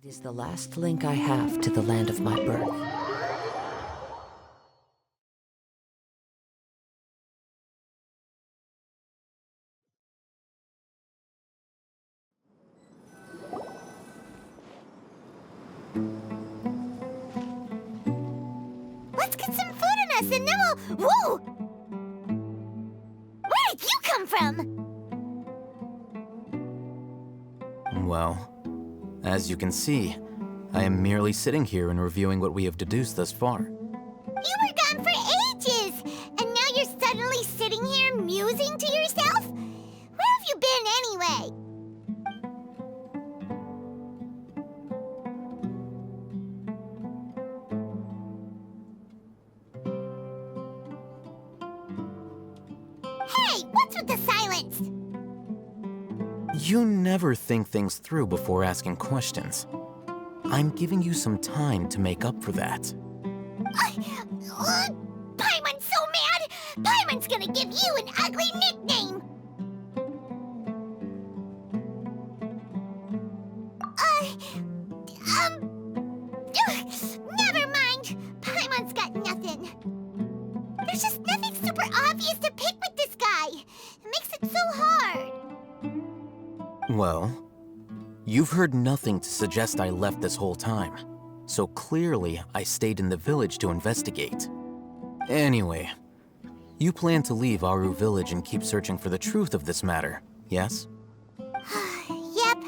It is the last link I have to the land of my birth. Let's get some food in us and then we'll... Whoa! Where did you come from? Well, as you can see, I am merely sitting here and reviewing what we have deduced thus far. You were gone for ages! And now you're suddenly sitting here musing to yourself? Where have you been anyway? Hey, what's with the silence? You never think things through before asking questions. I'm giving you some time to make up for that. Paimon's so mad! Paimon's gonna give you an ugly nickname! Never mind! Paimon's got nothing. There's just nothing super obvious to pick with this guy. It makes it so hard. Well, you've heard nothing to suggest I left this whole time, so clearly I stayed in the village to investigate. Anyway, you plan to leave Aru village and keep searching for the truth of this matter, yes? Yep.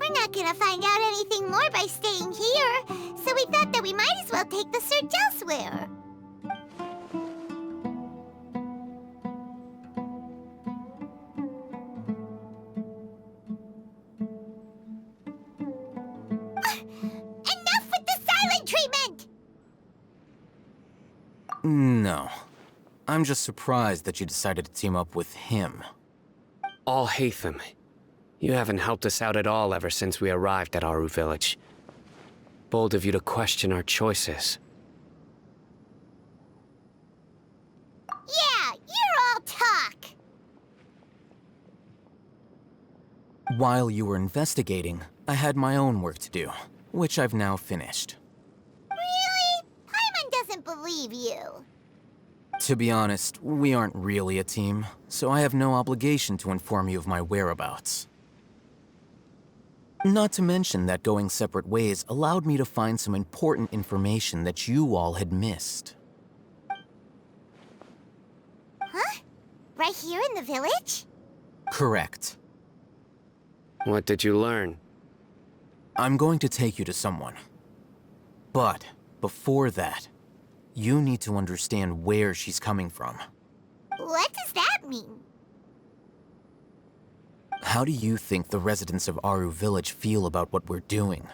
We're not gonna find out anything more by staying here, so we thought that we might as well take the search elsewhere. Enough with the silent treatment! No. I'm just surprised that you decided to team up with him. Al-Haytham, you haven't helped us out at all ever since we arrived at Aru village. Bold of you to question our choices. Yeah, you're all talk! While you were investigating, I had my own work to do, which I've now finished. Really? Paimon doesn't believe you. To be honest, we aren't really a team, so I have no obligation to inform you of my whereabouts. Not to mention that going separate ways allowed me to find some important information that you all had missed. Huh? Right here in the village? Correct. What did you learn? I'm going to take you to someone. But before that, you need to understand where she's coming from. What does that mean? How do you think the residents of Aru village feel about what we're doing?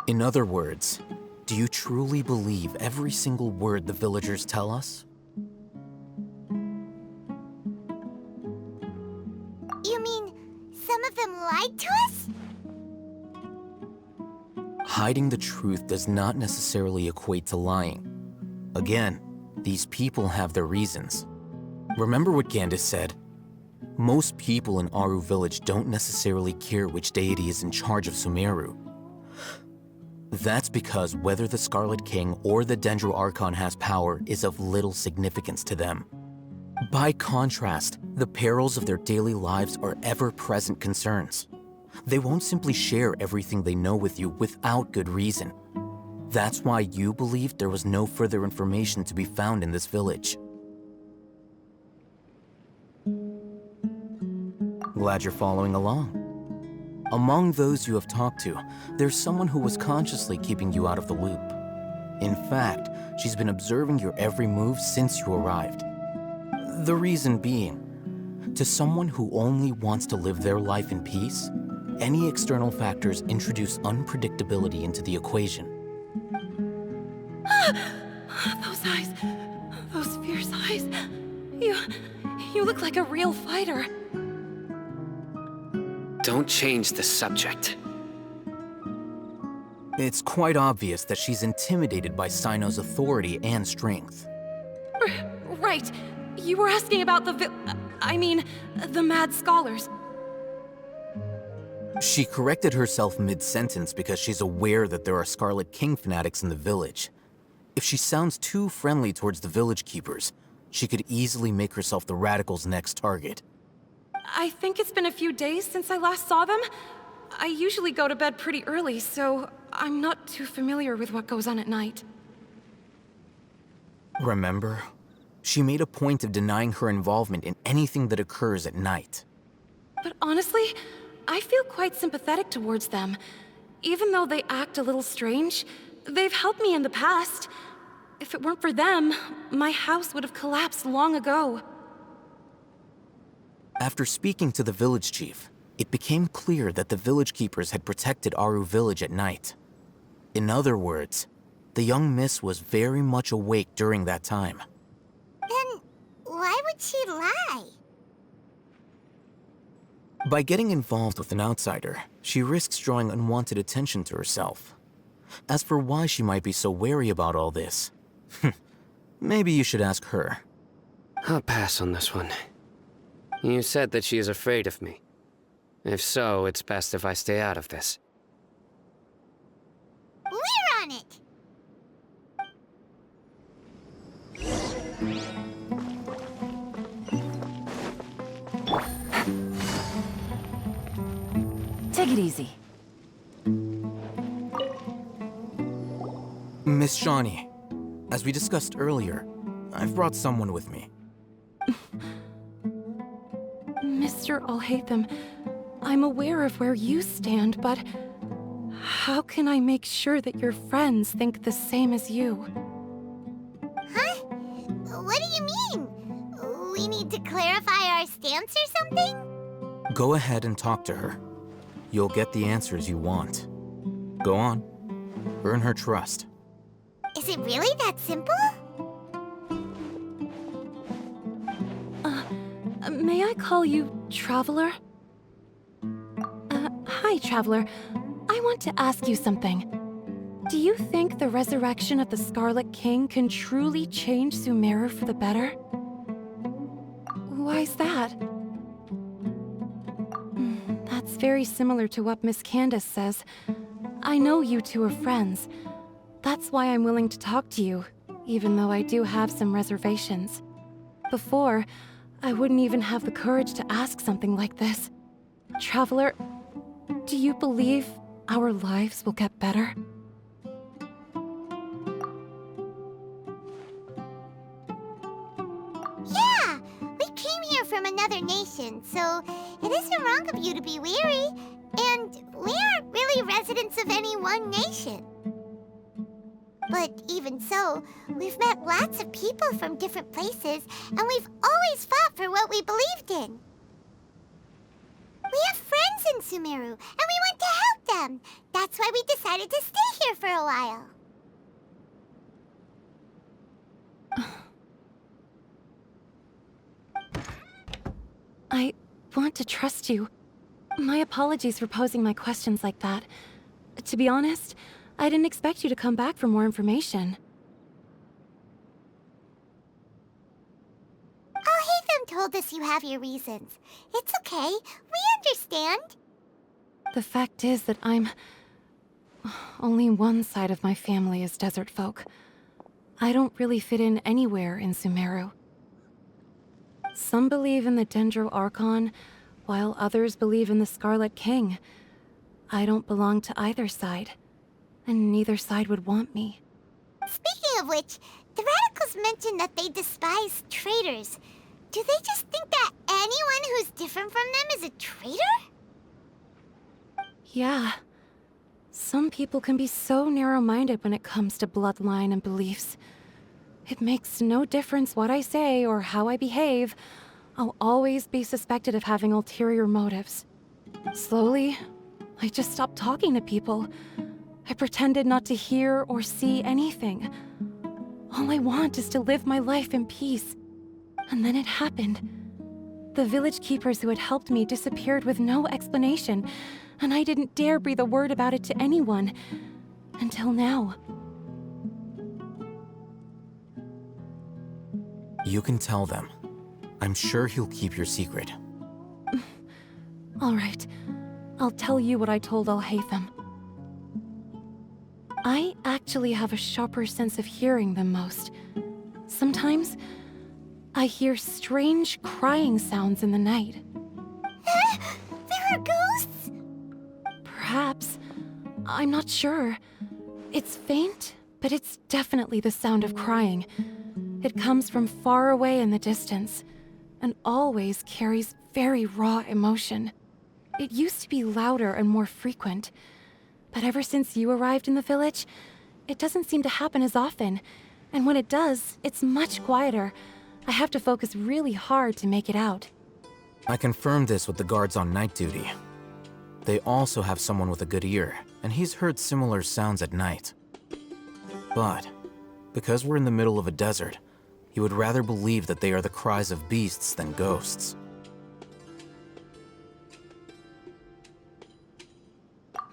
In other words, do you truly believe every single word the villagers tell us? You mean some of them lied to us? Hiding the truth does not necessarily equate to lying. Again, these people have their reasons. Remember what Gandis said? Most people in Aru village don't necessarily care which deity is in charge of Sumeru. That's because whether the Scarlet King or the Dendro Archon has power is of little significance to them. By contrast, the perils of their daily lives are ever-present concerns. They won't simply share everything they know with you without good reason. That's why you believed there was no further information to be found in this village. Glad you're following along. Among those you have talked to, there's someone who was consciously keeping you out of the loop. In fact, she's been observing your every move since you arrived. The reason being, to someone who only wants to live their life in peace, any external factors introduce unpredictability into the equation. Those eyes. Those fierce eyes. You look like a real fighter. Don't change the subject. It's quite obvious that she's intimidated by Sino's authority and strength. Right. You were asking about the I mean, the mad scholars. She corrected herself mid-sentence because she's aware that there are Scarlet King fanatics in the village. If she sounds too friendly towards the village keepers, she could easily make herself the Radicals' next target. I think it's been a few days since I last saw them. I usually go to bed pretty early, so I'm not too familiar with what goes on at night. Remember? She made a point of denying her involvement in anything that occurs at night. But honestly, I feel quite sympathetic towards them. Even though they act a little strange, they've helped me in the past. If it weren't for them, my house would have collapsed long ago. After speaking to the village chief, it became clear that the village keepers had protected Aru village at night. In other words, the young miss was very much awake during that time. Then why would she lie? By getting involved with an outsider, she risks drawing unwanted attention to herself. As for why she might be so wary about all this, maybe you should ask her. I'll pass on this one. You said that she is afraid of me. If so, it's best if I stay out of this. We're on it! Take it easy. Miss Shawnee, as we discussed earlier, I've brought someone with me. Mr. Alhaitham, I'm aware of where you stand, but how can I make sure that your friends think the same as you? Huh? What do you mean? We need to clarify our stance or something? Go ahead and talk to her. You'll get the answers you want. Go on. Earn her trust. Is it really that simple? May I call you Traveler? Hi, Traveler. I want to ask you something. Do you think the resurrection of the Scarlet King can truly change Sumeru for the better? Why's that? That's very similar to what Miss Candace says. I know you two are friends. That's why I'm willing to talk to you, even though I do have some reservations. Before, I wouldn't even have the courage to ask something like this. Traveler, do you believe our lives will get better? Yeah! We came here from another nation, so it isn't wrong of you to be weary. And we aren't really residents of any one nation. But even so, we've met lots of people from different places, and we've always fought for what we believed in. We have friends in Sumeru, and we want to help them. That's why we decided to stay here for a while. I want to trust you. My apologies for posing my questions like that. To be honest, I didn't expect you to come back for more information. Alhaitham told us you have your reasons. It's okay. We understand. The fact is that only one side of my family is desert folk. I don't really fit in anywhere in Sumeru. Some believe in the Dendro Archon, while others believe in the Scarlet King. I don't belong to either side, and neither side would want me. Speaking of which, the Radicals mentioned that they despise traitors. Do they just think that anyone who's different from them is a traitor? Yeah. Some people can be so narrow-minded when it comes to bloodline and beliefs. It makes no difference what I say or how I behave. I'll always be suspected of having ulterior motives. Slowly, I just stopped talking to people. I pretended not to hear or see anything. All I want is to live my life in peace. And then it happened. The village keepers who had helped me disappeared with no explanation, and I didn't dare breathe a word about it to anyone. Until now. You can tell them. I'm sure he'll keep your secret. All right. I'll tell you what I told Al-Haytham. I actually have a sharper sense of hearing than most. Sometimes, I hear strange crying sounds in the night. There are ghosts? Perhaps. I'm not sure. It's faint, but it's definitely the sound of crying. It comes from far away in the distance, and always carries very raw emotion. It used to be louder and more frequent, but ever since you arrived in the village, it doesn't seem to happen as often, and when it does, it's much quieter. I have to focus really hard to make it out. I confirmed this with the guards on night duty. They also have someone with a good ear, and he's heard similar sounds at night. But, because we're in the middle of a desert, he would rather believe that they are the cries of beasts than ghosts.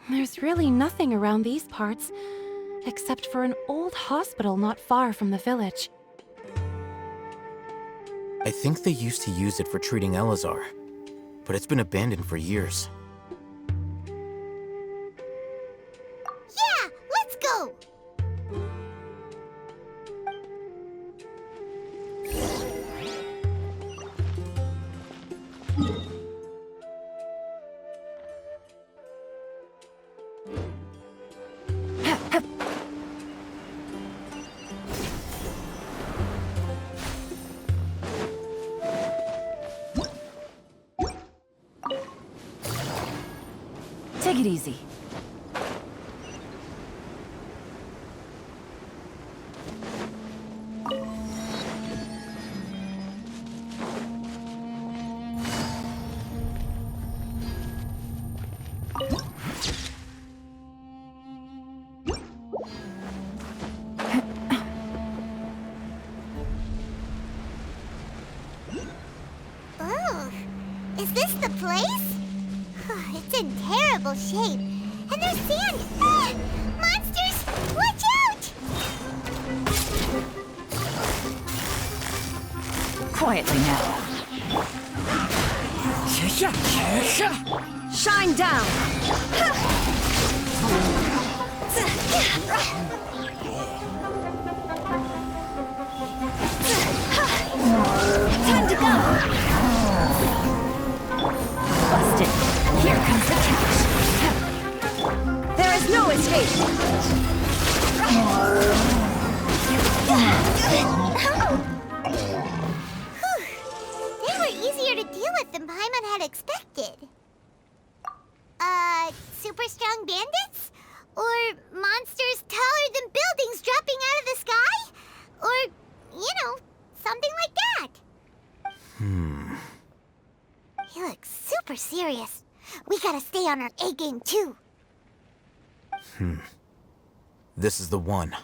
There's really nothing around these parts, except for an old hospital not far from the village. I think they used to use it for treating Elazar, but it's been abandoned for years. Yeah, let's go! Take it easy. Oh, is this the place? It's in terrible shape. And there's sand. Ah! Monsters! Watch out! Quietly now. Shine down! Time to go! Busted. Here comes the catch. There is no escape! They were easier to deal with than Paimon had expected. Super strong bandits? Or monsters taller than buildings dropping out of the sky? Or, something like that. He looks super serious. We gotta stay on our A game too. This is the one.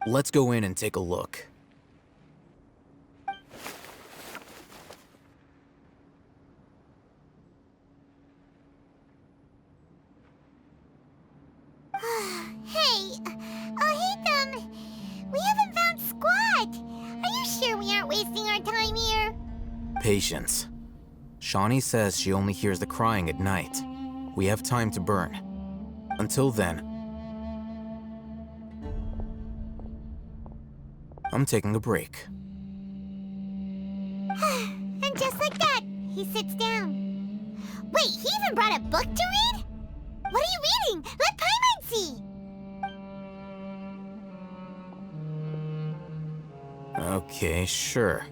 Let's go in and take a look. Hey, Haytham, we haven't found Squad. Are you sure we aren't wasting our time here? Patience. Shawnee says she only hears the crying at night. We have time to burn. Until then, I'm taking a break. And just like that, he sits down. Wait, he even brought a book to read? What are you reading? Let Paimon see! Okay, sure.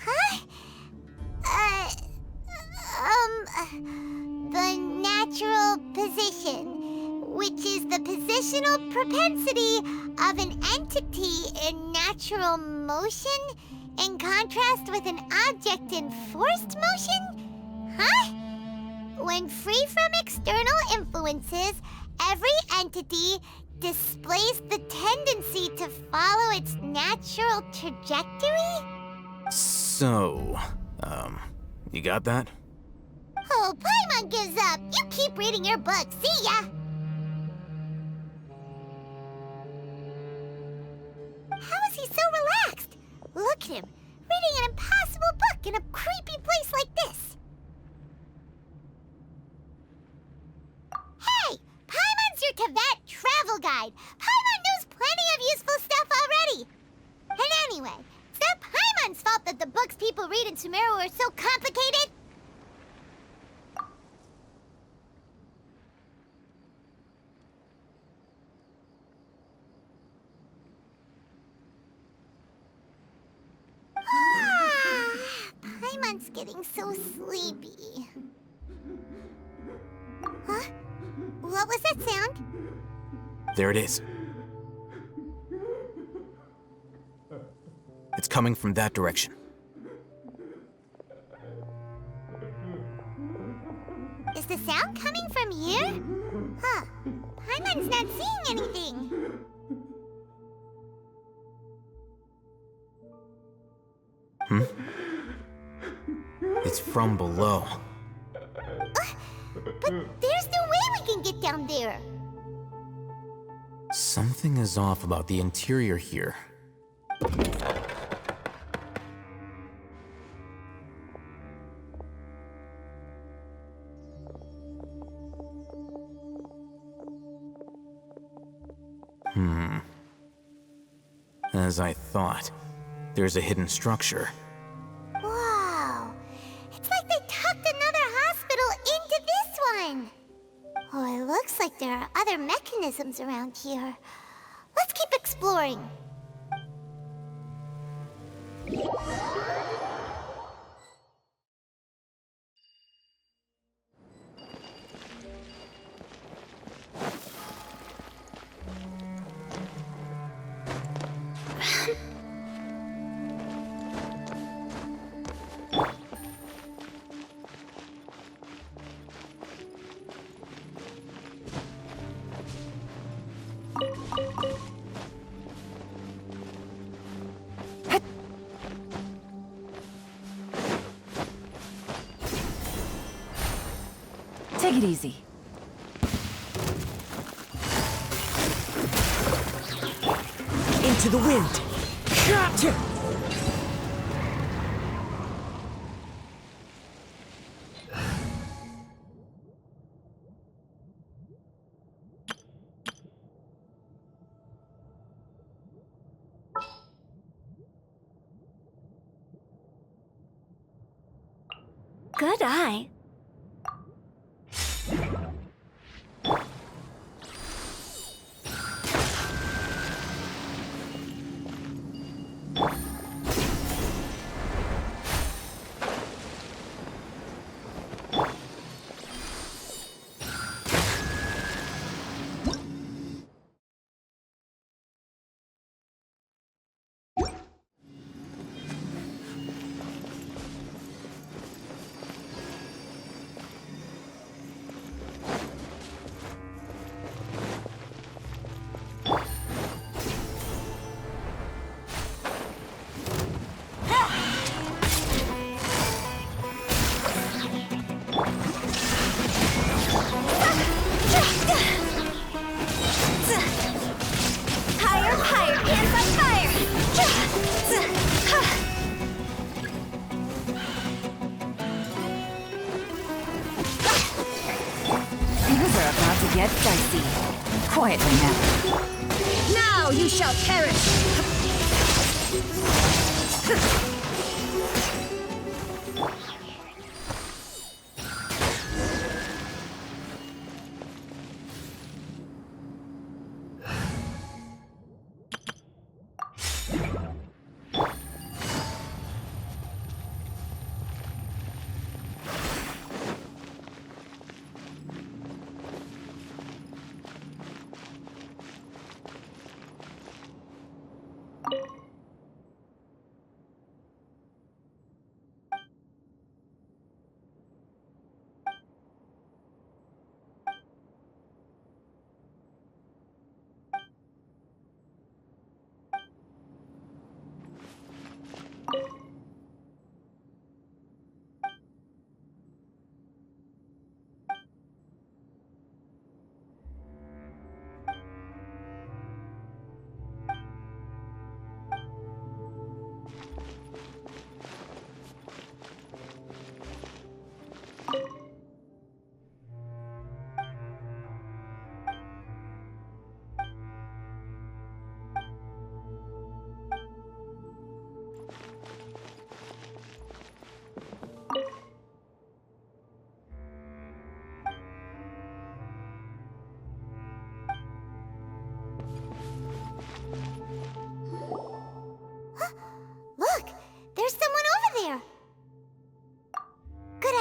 Huh? The natural position, which is the positional propensity of an entity in natural motion in contrast with an object in forced motion? Huh? When free from external influences, every entity displays the tendency to follow its natural trajectory? So, you got that? Oh, Paimon gives up. You keep reading your book. See ya! How is he so relaxed? Look at him, reading an impossible book in a creepy place like this. Hey! Paimon's your Tibet travel guide. Paimon knows plenty of useful stuff already. And anyway, it's not Paimon's fault that the books people read in Sumeru are so complicated. Paimon's getting so sleepy. Huh? What was that sound? There it is. It's coming from that direction. Is the sound coming from here? Huh. Paimon's not seeing anything. It's from below. But there's no way we can get down there. Something is off about the interior here. As I thought, there's a hidden structure. Wow. It's like they tucked another hospital into this one. Oh, it looks like there are other mechanisms around here. Let's keep exploring. Take it easy. Into the wind. Gotcha! Good eye. Get dicey. Quietly now. Now you shall perish!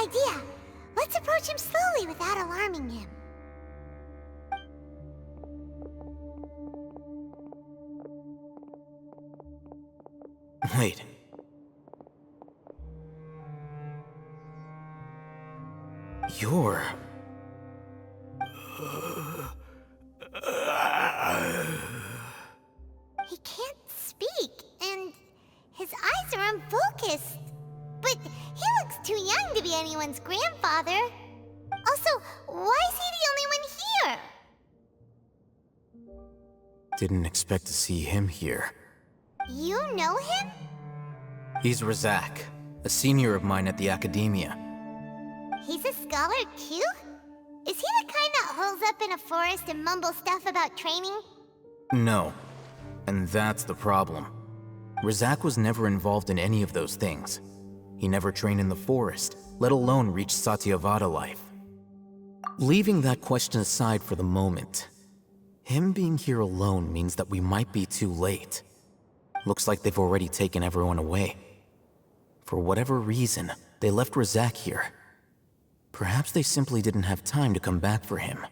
idea. Let's approach him slowly without alarming him. Wait. You're... He can't speak, and his eyes are unfocused. But he looks too young to be anyone's grandfather. Also, why is he the only one here? Didn't expect to see him here. You know him? He's Razak, a senior of mine at the Academia. He's a scholar too? Is he the kind that holes up in a forest and mumbles stuff about training? No. And that's the problem. Razak was never involved in any of those things. He never trained in the forest, let alone reach Satyavada life. Leaving that question aside for the moment, him being here alone means that we might be too late. Looks like they've already taken everyone away. For whatever reason, they left Razak here. Perhaps they simply didn't have time to come back for him.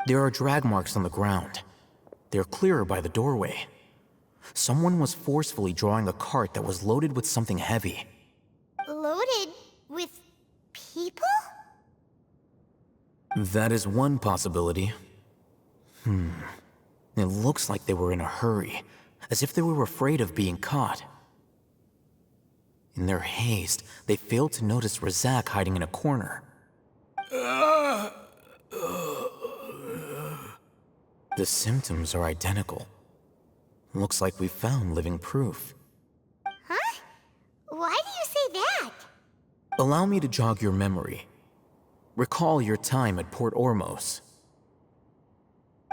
There are drag marks on the ground. They're clearer by the doorway. Someone was forcefully drawing a cart that was loaded with something heavy. Loaded with people? That is one possibility. It looks like they were in a hurry, as if they were afraid of being caught. In their haste, they failed to notice Razak hiding in a corner. The symptoms are identical. Looks like we found living proof. Huh? Why do you say that? Allow me to jog your memory. Recall your time at Port Ormos.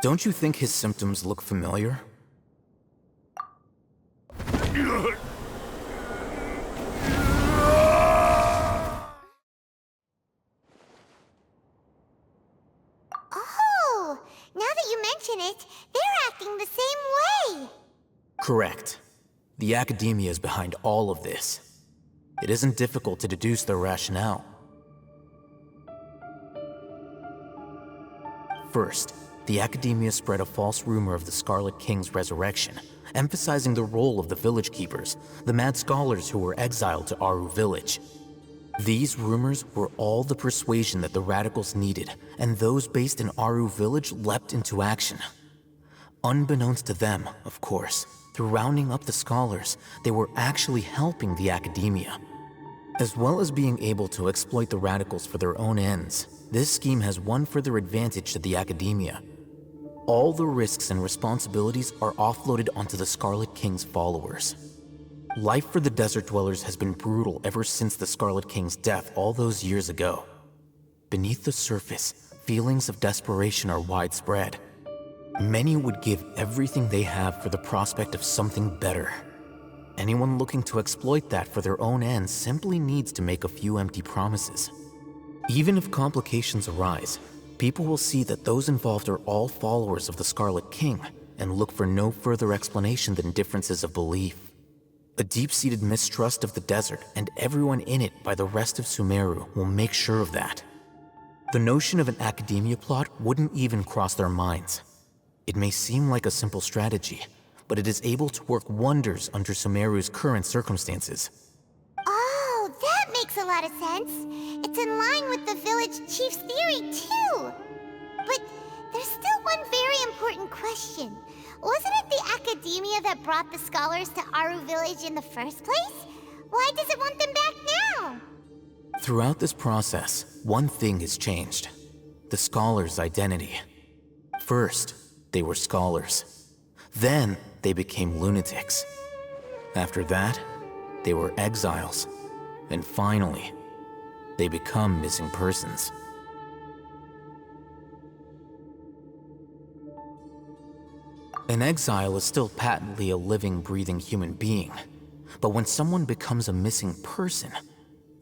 Don't you think his symptoms look familiar? Oh, now that you mention it, they're acting the same way. Correct. The Academia is behind all of this. It isn't difficult to deduce their rationale. First, the Academia spread a false rumor of the Scarlet King's resurrection, emphasizing the role of the village keepers, the mad scholars who were exiled to Aru village. These rumors were all the persuasion that the radicals needed, and those based in Aru village leapt into action. Unbeknownst to them, of course, through rounding up the scholars, they were actually helping the Academia. As well as being able to exploit the radicals for their own ends, this scheme has one further advantage to the Academia. All the risks and responsibilities are offloaded onto the Scarlet King's followers. Life for the desert dwellers has been brutal ever since the Scarlet King's death all those years ago. Beneath the surface, feelings of desperation are widespread. Many would give everything they have for the prospect of something better. Anyone looking to exploit that for their own ends simply needs to make a few empty promises. Even if complications arise, people will see that those involved are all followers of the Scarlet King and look for no further explanation than differences of belief. A deep-seated mistrust of the desert and everyone in it by the rest of Sumeru will make sure of that. The notion of an Academia plot wouldn't even cross their minds. It may seem like a simple strategy, but it is able to work wonders under Sumeru's current circumstances. Oh, that makes a lot of sense. It's in line with the village chief's theory, too. But there's still one very important question. Wasn't it the Academia that brought the scholars to Aru village in the first place? Why does it want them back now? Throughout this process, one thing has changed. The scholars' identity. First, they were scholars. Then, they became lunatics. After that, they were exiles. And finally, they become missing persons. An exile is still patently a living, breathing human being. But when someone becomes a missing person,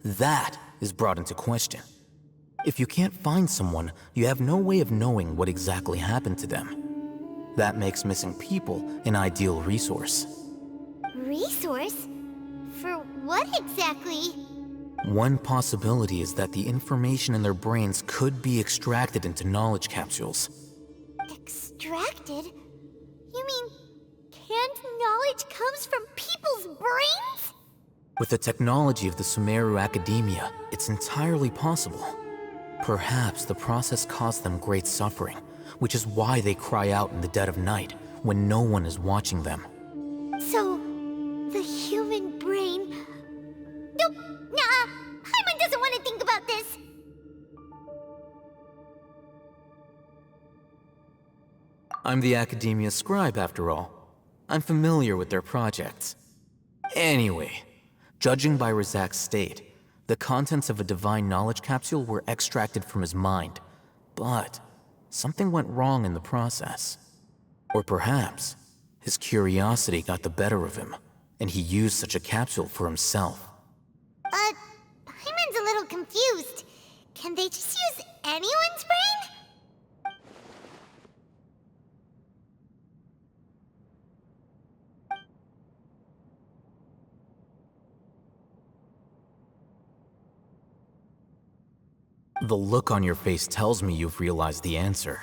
that is brought into question. If you can't find someone, you have no way of knowing what exactly happened to them. That makes missing people an ideal resource. Resource? For what exactly? One possibility is that the information in their brains could be extracted into knowledge capsules. Extracted? You mean canned knowledge comes from people's brains? With the technology of the Sumeru Academia, it's entirely possible. Perhaps the process caused them great suffering, which is why they cry out in the dead of night when no one is watching them. So, the human brain... Nope, nah, Paimon doesn't want to think about this. I'm the Academia scribe, after all. I'm familiar with their projects. Anyway, judging by Razak's state, the contents of a divine knowledge capsule were extracted from his mind, but something went wrong in the process. Or perhaps his curiosity got the better of him, and he used such a capsule for himself. Paimon's a little confused. Can they just use anyone's brain? The look on your face tells me you've realized the answer.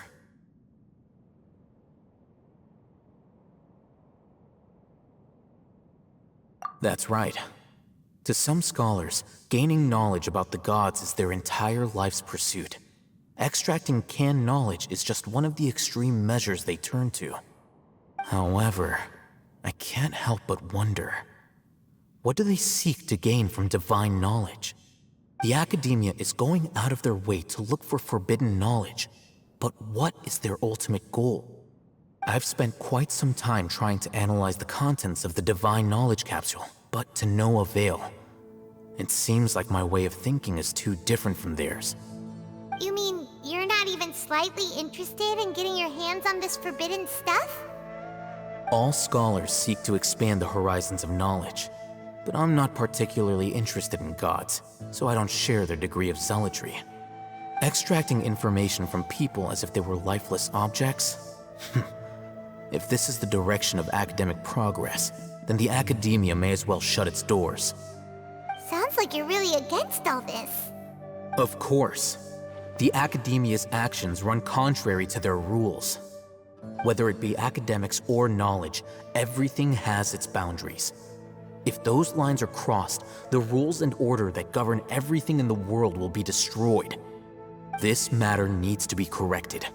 That's right. To some scholars, gaining knowledge about the gods is their entire life's pursuit. Extracting canned knowledge is just one of the extreme measures they turn to. However, I can't help but wonder, what do they seek to gain from divine knowledge? The Academia is going out of their way to look for forbidden knowledge, but what is their ultimate goal? I've spent quite some time trying to analyze the contents of the divine knowledge capsule, but to no avail. It seems like my way of thinking is too different from theirs. You mean you're not even slightly interested in getting your hands on this forbidden stuff? All scholars seek to expand the horizons of knowledge, but I'm not particularly interested in gods, so I don't share their degree of zealotry. Extracting information from people as if they were lifeless objects? If this is the direction of academic progress, then the Academia may as well shut its doors. Sounds like you're really against all this. Of course. The Academia's actions run contrary to their rules. Whether it be academics or knowledge, everything has its boundaries. If those lines are crossed, the rules and order that govern everything in the world will be destroyed. This matter needs to be corrected,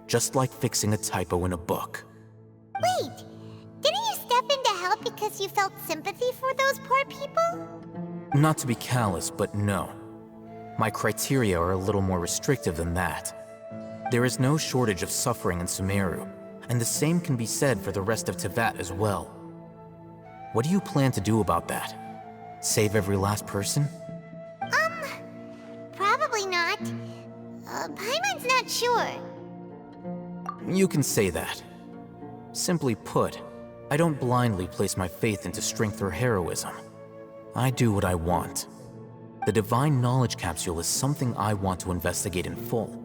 just like fixing a typo in a book. Wait, didn't you step in to help because you felt sympathy for those poor people? Not to be callous, but no. My criteria are a little more restrictive than that. There is no shortage of suffering in Sumeru, and the same can be said for the rest of Teyvat as well. What do you plan to do about that? Save every last person? Probably not. Paimon's not sure. You can say that. Simply put, I don't blindly place my faith into strength or heroism. I do what I want. The divine knowledge capsule is something I want to investigate in full.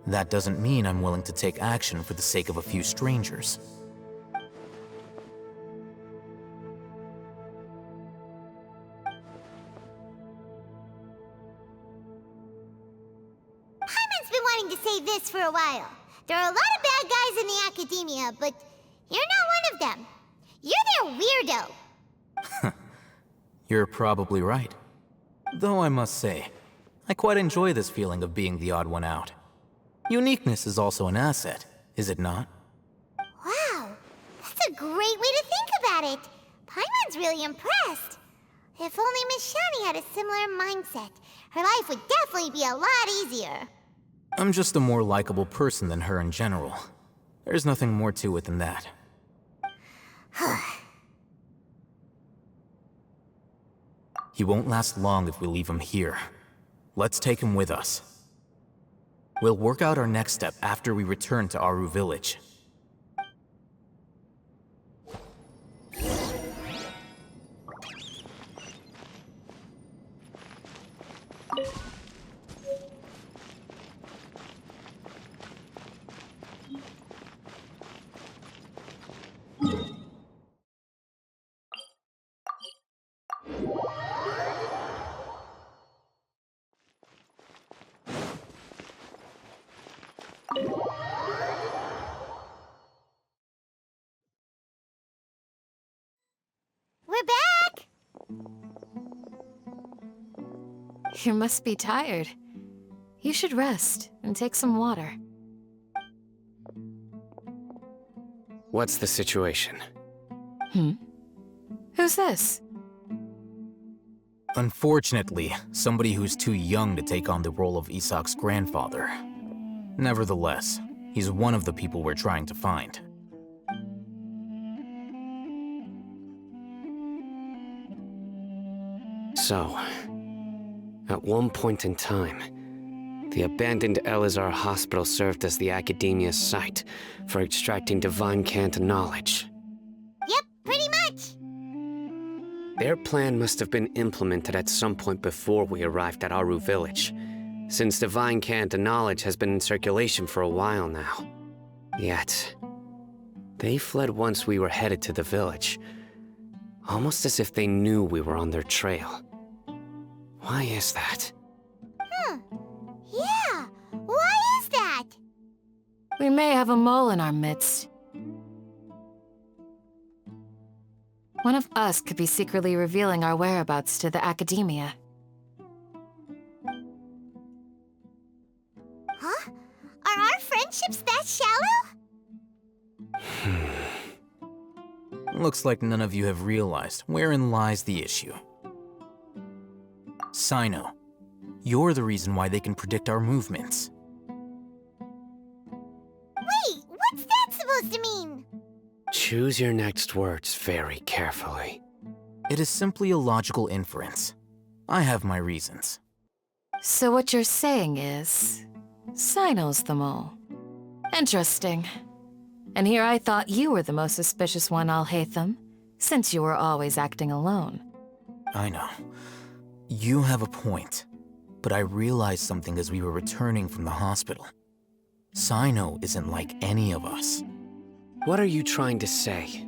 That doesn't mean I'm willing to take action for the sake of a few strangers. Paimon's been wanting to say this for a while. There are a lot of bad guys in the Academia, but you're not one of them. You're their weirdo. You're probably right. Though I must say, I quite enjoy this feeling of being the odd one out. Uniqueness is also an asset, is it not? Wow, that's a great way to think about it. Paimon's really impressed. If only Miss Shawnee had a similar mindset, her life would definitely be a lot easier. I'm just a more likable person than her in general. There's nothing more to it than that. He won't last long if we leave him here. Let's take him with us. We'll work out our next step after we return to Aru Village. You must be tired. You should rest and take some water. What's the situation? Who's this? Unfortunately, somebody who's too young to take on the role of Isak's grandfather. Nevertheless, he's one of the people we're trying to find. So, at one point in time, the abandoned Elazar Hospital served as the Academia's site for extracting divine cant knowledge. Yep, pretty much. Their plan must have been implemented at some point before we arrived at Aru Village, since divine cant knowledge has been in circulation for a while now. Yet, they fled once we were headed to the village, almost as if they knew we were on their trail. Why is that? Yeah, why is that? We may have a mole in our midst. One of us could be secretly revealing our whereabouts to the Academia. Huh? Are our friendships that shallow? Looks like none of you have realized wherein lies the issue. Sino, you're the reason why they can predict our movements. Wait, what's that supposed to mean? Choose your next words very carefully. It is simply a logical inference. I have my reasons. So what you're saying is, Sino's the mole. Interesting. And here I thought you were the most suspicious one, Al-Haytham, since you were always acting alone. I know. You have a point, but I realized something as we were returning from the hospital. Sino isn't like any of us. What are you trying to say?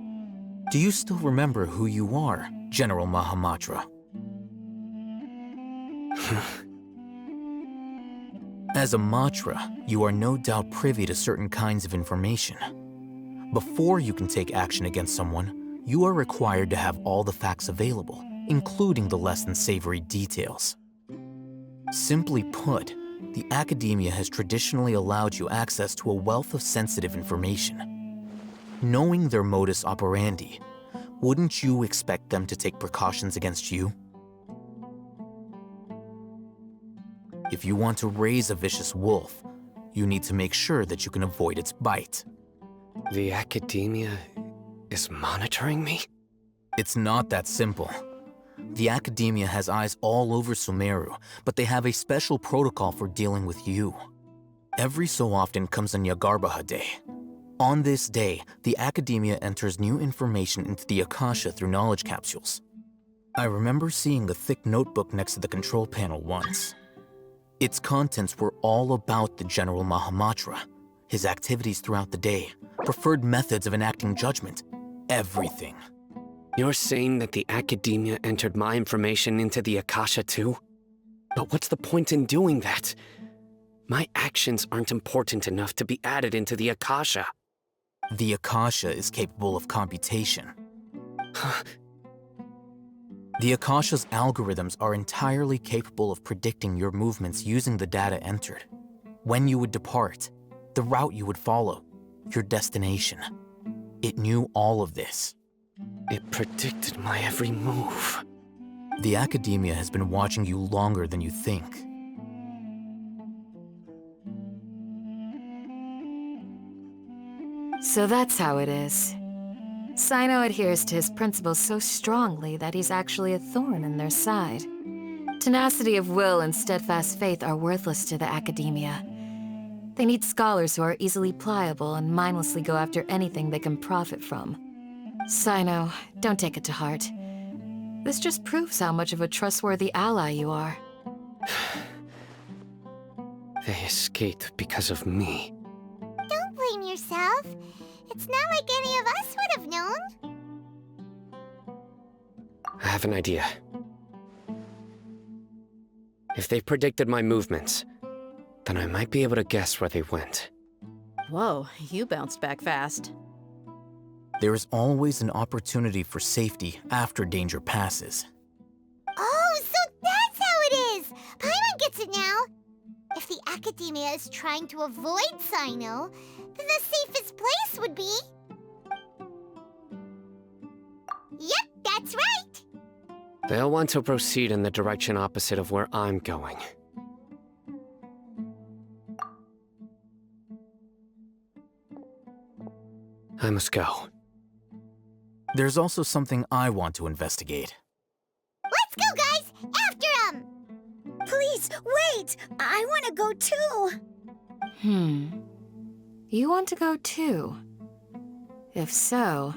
Do you still remember who you are, General Mahamatra? As a Matra, you are no doubt privy to certain kinds of information. Before you can take action against someone, you are required to have all the facts available, including the less than savory details. Simply put, the Academia has traditionally allowed you access to a wealth of sensitive information. Knowing their modus operandi, wouldn't you expect them to take precautions against you? If you want to raise a vicious wolf, you need to make sure that you can avoid its bite. The Academia is monitoring me? It's not that simple. The Academia has eyes all over Sumeru, but they have a special protocol for dealing with you. Every so often comes a Nyagarbaha Day. On this day, the Academia enters new information into the Akasha through knowledge capsules. I remember seeing a thick notebook next to the control panel once. Its contents were all about the General Mahamatra, his activities throughout the day, preferred methods of enacting judgment, everything. You're saying that the Academia entered my information into the Akasha too? But what's the point in doing that? My actions aren't important enough to be added into the Akasha. The Akasha is capable of computation. The Akasha's algorithms are entirely capable of predicting your movements using the data entered. When you would depart, the route you would follow, your destination. It knew all of this. It predicted my every move. The Academia has been watching you longer than you think. So that's how it is. Sino adheres to his principles so strongly that he's actually a thorn in their side. Tenacity of will and steadfast faith are worthless to the Academia. They need scholars who are easily pliable and mindlessly go after anything they can profit from. Sino, don't take it to heart. This just proves how much of a trustworthy ally you are. They escaped because of me. Don't blame yourself. It's not like any of us would have known. I have an idea. If they predicted my movements, then I might be able to guess where they went. Whoa, you bounced back fast. There is always an opportunity for safety after danger passes. Oh, so that's how it is! academia is trying to avoid Sino, then the safest place would be... Yep, that's right! They'll want to proceed in the direction opposite of where I'm going. I must go. There's also something I want to investigate. Let's go, guys! After him! Please, wait! I want to go too! You want to go too? If so,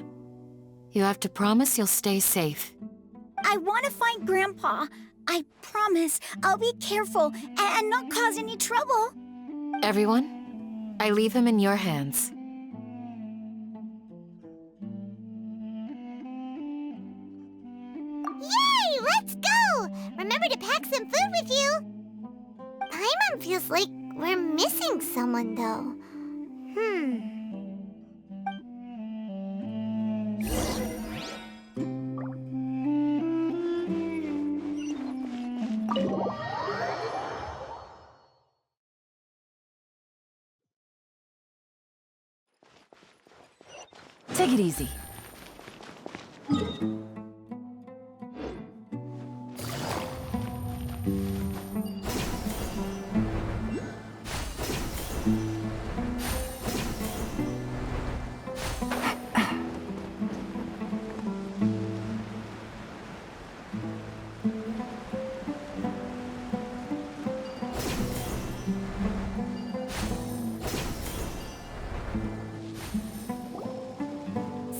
you have to promise you'll stay safe. I want to find Grandpa. I promise I'll be careful and not cause any trouble. Everyone, I leave him in your hands. Yay! Let's go! Remember to pack some food with you! Paimon feels like we're missing someone, though. Take it easy.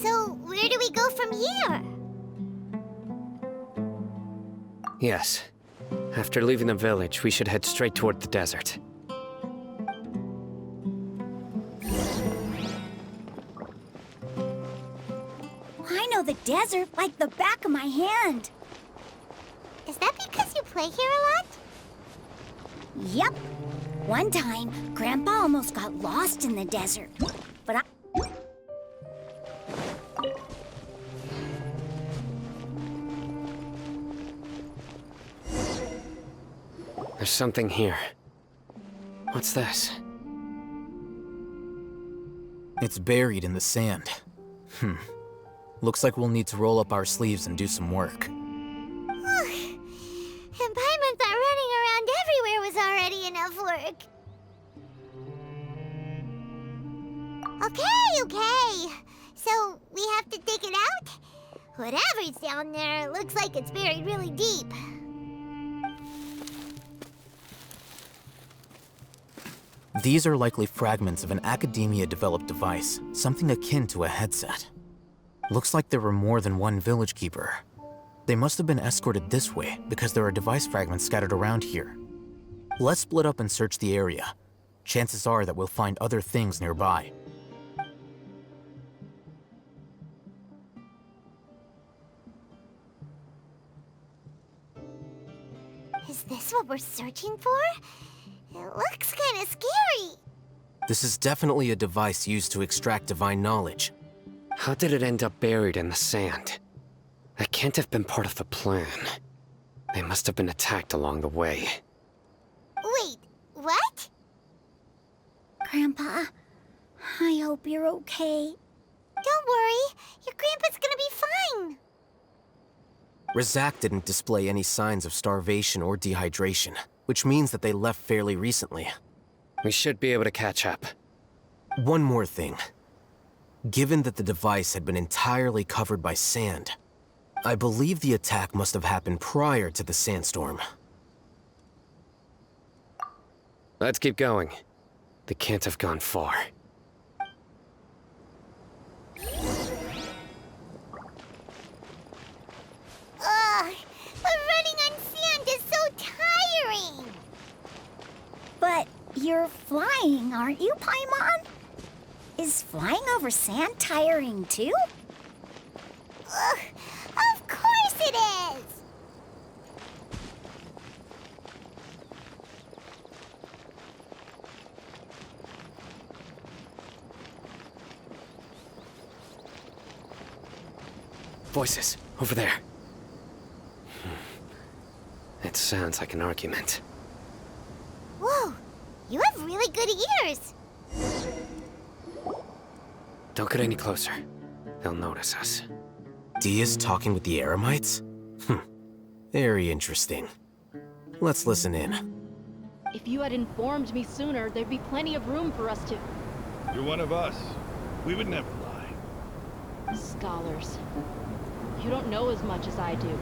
So, where do we go from here? Yes. After leaving the village, we should head straight toward the desert. I know the desert like the back of my hand. Is that because you play here a lot? Yep. One time, Grandpa almost got lost in the desert. But I... There's something here. What's this? It's buried in the sand. Looks like we'll need to roll up our sleeves and do some work. And Paimon thought running around everywhere was already enough work. Okay. So, we have to dig it out? Whatever's down there, it looks like it's buried really deep. These are likely fragments of an academia-developed device, something akin to a headset. Looks like there were more than one village keeper. They must have been escorted this way because there are device fragments scattered around here. Let's split up and search the area. Chances are that we'll find other things nearby. Is this what we're searching for? It looks kind of scary. This is definitely a device used to extract divine knowledge. How did it end up buried in the sand? That can't have been part of the plan. They must have been attacked along the way. Wait, what? Grandpa, I hope you're okay. Don't worry, your grandpa's gonna be fine. Razak didn't display any signs of starvation or dehydration, which means that they left fairly recently. We should be able to catch up. One more thing. Given that the device had been entirely covered by sand, I believe the attack must have happened prior to the sandstorm. Let's keep going. They can't have gone far. Ugh, but running on sand is so tiring. But you're flying, aren't you, Paimon? Is flying over sand tiring too? Ugh, of course it is. Voices, over there. It sounds like an argument. Whoa, You have really good ears. Don't get any closer. They'll notice us. Dia's talking with the Eremites? Very interesting. Let's listen in. If you had informed me sooner, there'd be plenty of room for us to... You're one of us. We would never lie. Scholars. You don't know as much as I do.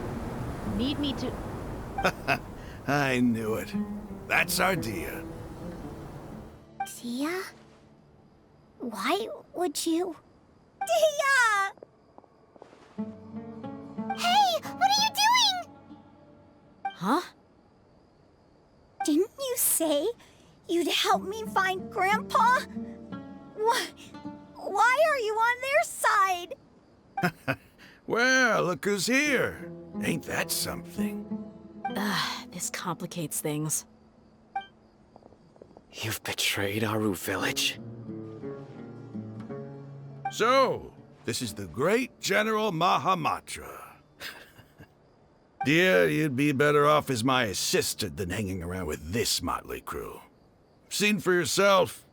Need me to... I knew it. That's our Dia. Dia? Why would you? Dia! Hey, what are you doing? Huh? Didn't you say you'd help me find Grandpa? Why are you on their side? Well, look who's here. Ain't that something? This complicates things. You've betrayed Aru Village. So, this is the great General Mahamatra. Dear, you'd be better off as my assistant than hanging around with this motley crew. Seen for yourself,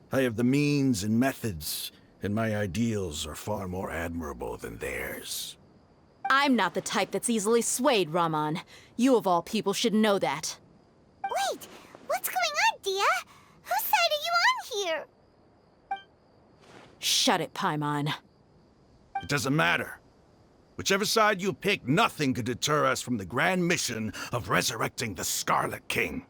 I have the means and methods, and my ideals are far more admirable than theirs. I'm not the type that's easily swayed, Rahman. You of all people should know that. Wait, what's going on, Dia? Whose side are you on here? Shut it, Paimon. It doesn't matter. Whichever side you pick, nothing could deter us from the grand mission of resurrecting the Scarlet King.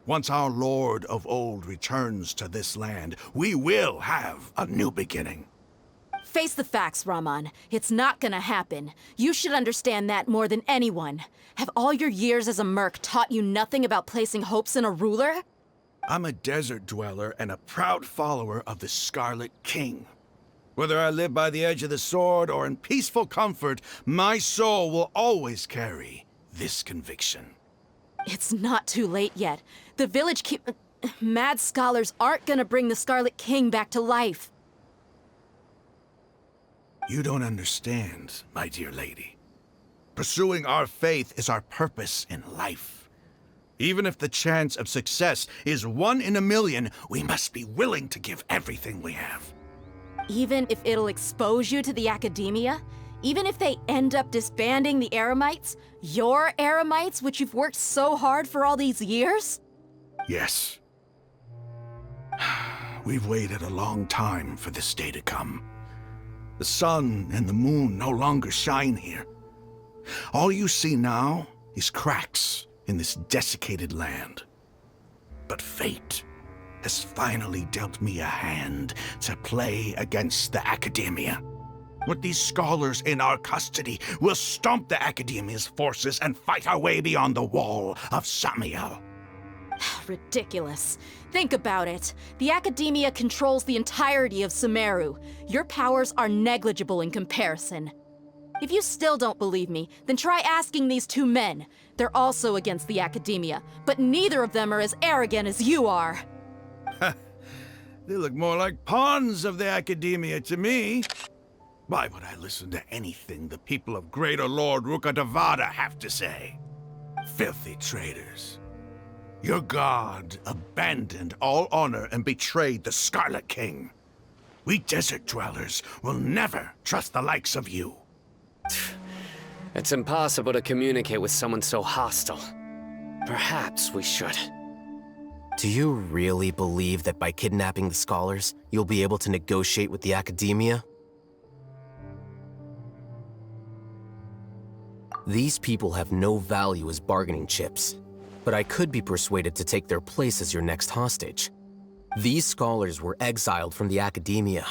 Once our Lord of Old returns to this land, we will have a new beginning. Face the facts, Rahman. It's not gonna happen. You should understand that more than anyone. Have all your years as a merc taught you nothing about placing hopes in a ruler? I'm a desert dweller and a proud follower of the Scarlet King. Whether I live by the edge of the sword or in peaceful comfort, my soul will always carry this conviction. It's not too late yet. The village mad scholars aren't gonna bring the Scarlet King back to life. You don't understand, my dear lady. Pursuing our faith is our purpose in life. Even if the chance of success is 1 in a million, we must be willing to give everything we have. Even if it'll expose you to the academia? Even if they end up disbanding the Eremites? Your Eremites, which you've worked so hard for all these years? Yes. We've waited a long time for this day to come. The sun and the moon no longer shine here. All you see now is cracks in this desiccated land. But fate has finally dealt me a hand to play against the Academia. With these scholars in our custody, we'll stomp the Academia's forces and fight our way beyond the wall of Samiel. Ridiculous. Think about it. The Academia controls the entirety of Sumeru. Your powers are negligible in comparison. If you still don't believe me, then try asking these 2 men. They're also against the Academia, but neither of them are as arrogant as you are. They look more like pawns of the Academia to me. Why would I listen to anything the people of Greater Lord Rukkhadevada have to say? Filthy traitors. Your god abandoned all honor and betrayed the Scarlet King. We desert dwellers will never trust the likes of you. It's impossible to communicate with someone so hostile. Perhaps we should. Do you really believe that by kidnapping the scholars, you'll be able to negotiate with the Academia? These people have no value as bargaining chips, but I could be persuaded to take their place as your next hostage. These scholars were exiled from the Academia.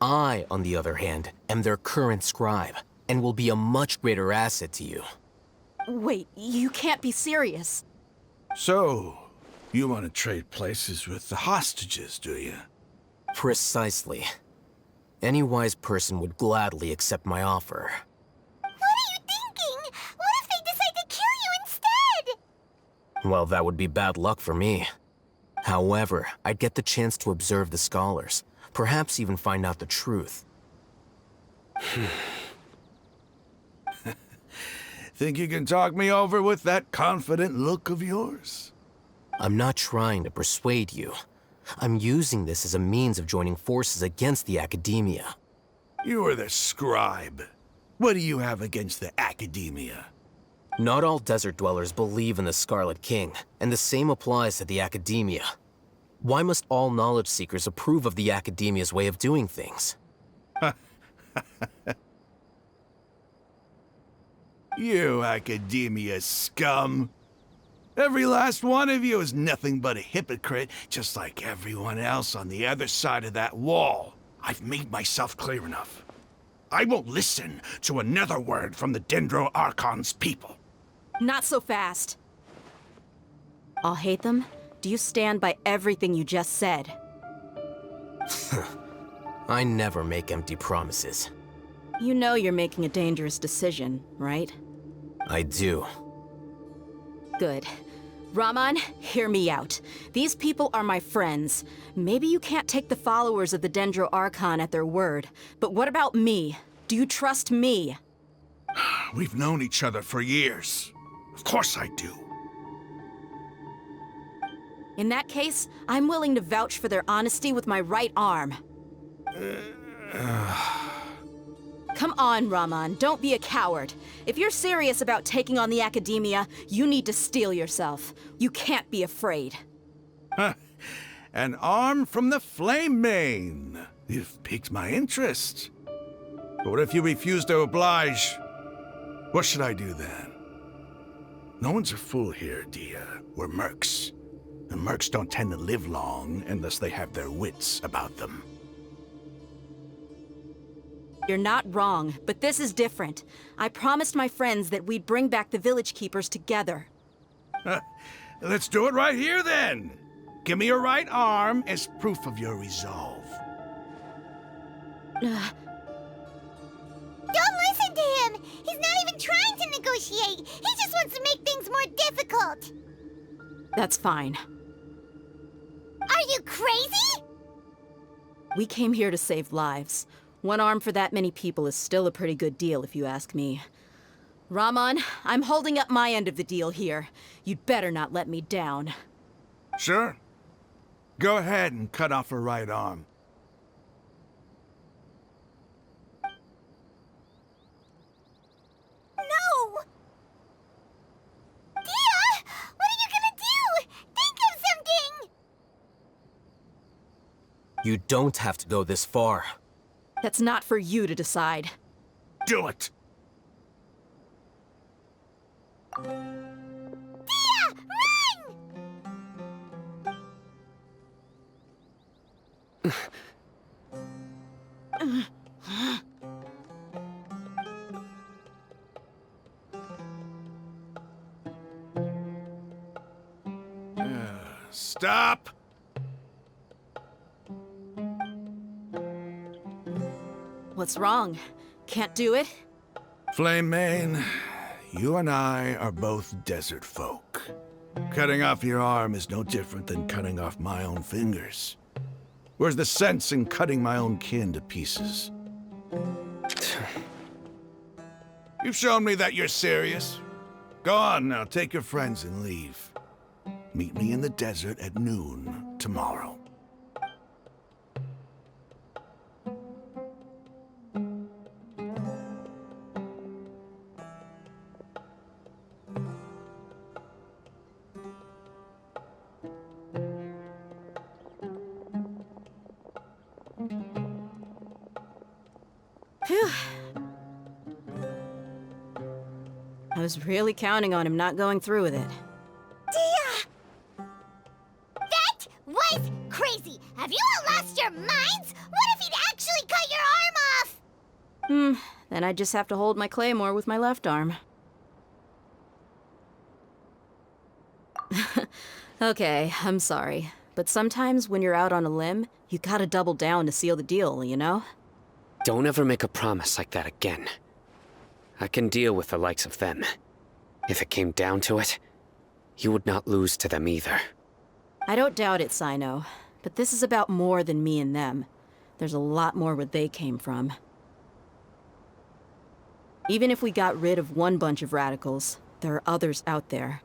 I, on the other hand, am their current scribe, and will be a much greater asset to you. Wait, you can't be serious. So, you want to trade places with the hostages, do you? Precisely. Any wise person would gladly accept my offer. What are you thinking? What if they decide to kill you instead? Well, that would be bad luck for me. However, I'd get the chance to observe the scholars, perhaps even find out the truth. Think you can talk me over with that confident look of yours? I'm not trying to persuade you. I'm using this as a means of joining forces against the Academia. You are the scribe. What do you have against the Academia? Not all desert dwellers believe in the Scarlet King, and the same applies to the Academia. Why must all knowledge seekers approve of the Academia's way of doing things? You Academia scum. Every last one of you is nothing but a hypocrite, just like everyone else on the other side of that wall. I've made myself clear enough. I won't listen to another word from the Dendro Archon's people. Not so fast. I'll hate them. Do you stand by everything you just said? I never make empty promises. You know you're making a dangerous decision, right? I do. Good. Rahman, hear me out. These people are my friends. Maybe you can't take the followers of the Dendro Archon at their word, but what about me? Do you trust me? We've known each other for years. Of course I do. In that case, I'm willing to vouch for their honesty with my right arm. Come on, Rahman, don't be a coward. If you're serious about taking on the Academia, you need to steel yourself. You can't be afraid. An arm from the Flame Mane. You've piqued my interest. But what if you refuse to oblige? What should I do then? No one's a fool here, Dia. We're mercs. And mercs don't tend to live long unless they have their wits about them. You're not wrong, but this is different. I promised my friends that we'd bring back the village keepers together. Let's do it right here, then. Give me your right arm as proof of your resolve. Don't listen to him! He's not even trying to negotiate! He just wants to make things more difficult! That's fine. Are you crazy? We came here to save lives. One arm for that many people is still a pretty good deal, if you ask me. Rahman, I'm holding up my end of the deal here. You'd better not let me down. Sure. Go ahead and cut off her right arm. No! Dia! What are you gonna do? Think of something! You don't have to go this far. That's not for you to decide. Do it! Dia! Run! Stop! What's wrong? Can't do it? Flame Mane, you and I are both desert folk. Cutting off your arm is no different than cutting off my own fingers. Where's the sense in cutting my own kin to pieces? You've shown me that you're serious. Go on now, take your friends and leave. Meet me in the desert at noon tomorrow. Phew. I was really counting on him not going through with it. Dia! That was crazy! Have you all lost your minds? What if he'd actually cut your arm off? Then I just have to hold my claymore with my left arm. Okay, I'm sorry. But sometimes when you're out on a limb, you gotta double down to seal the deal, you know? Don't ever make a promise like that again. I can deal with the likes of them. If it came down to it, you would not lose to them either. I don't doubt it, Sino. But this is about more than me and them. There's a lot more where they came from. Even if we got rid of one bunch of radicals, there are others out there.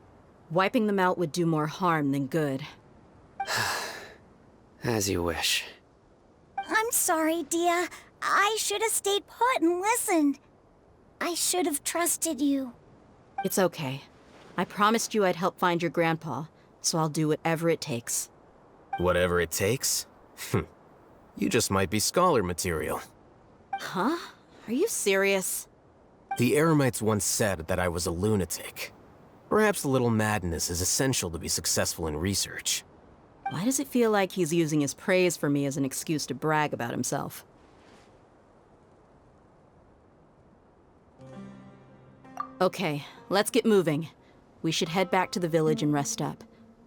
Wiping them out would do more harm than good. As you wish. I'm sorry, Dia. I should have stayed put and listened. I should have trusted you. It's okay. I promised you I'd help find your grandpa, so I'll do whatever it takes. Whatever it takes? You just might be scholar material. Huh? Are you serious? The Eremites once said that I was a lunatic. Perhaps a little madness is essential to be successful in research. Why does it feel like he's using his praise for me as an excuse to brag about himself? Okay, let's get moving. We should head back to the village and rest up.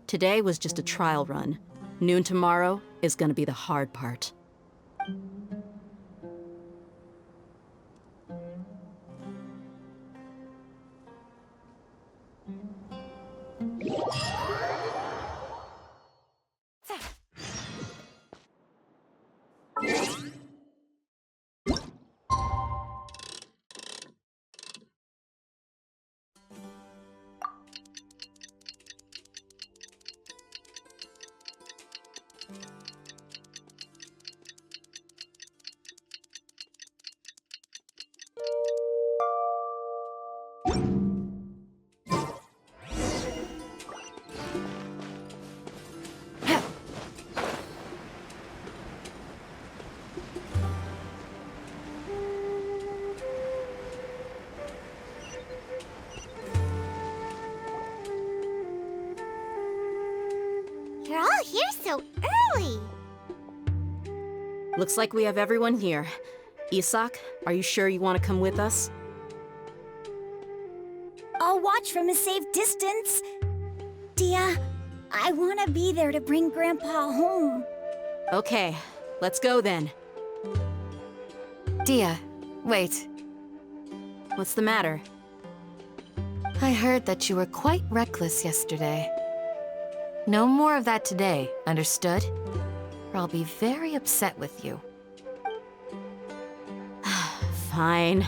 Today was just a trial run. Noon tomorrow is gonna be the hard part. You're all here so early. Looks like we have everyone here. Isak, are you sure you want to come with us? I'll watch from a safe distance. Dia, I want to be there to bring Grandpa home. Okay, let's go then. Dia, wait. What's the matter? I heard that you were quite reckless yesterday. No more of that today, understood? Or I'll be very upset with you. Fine.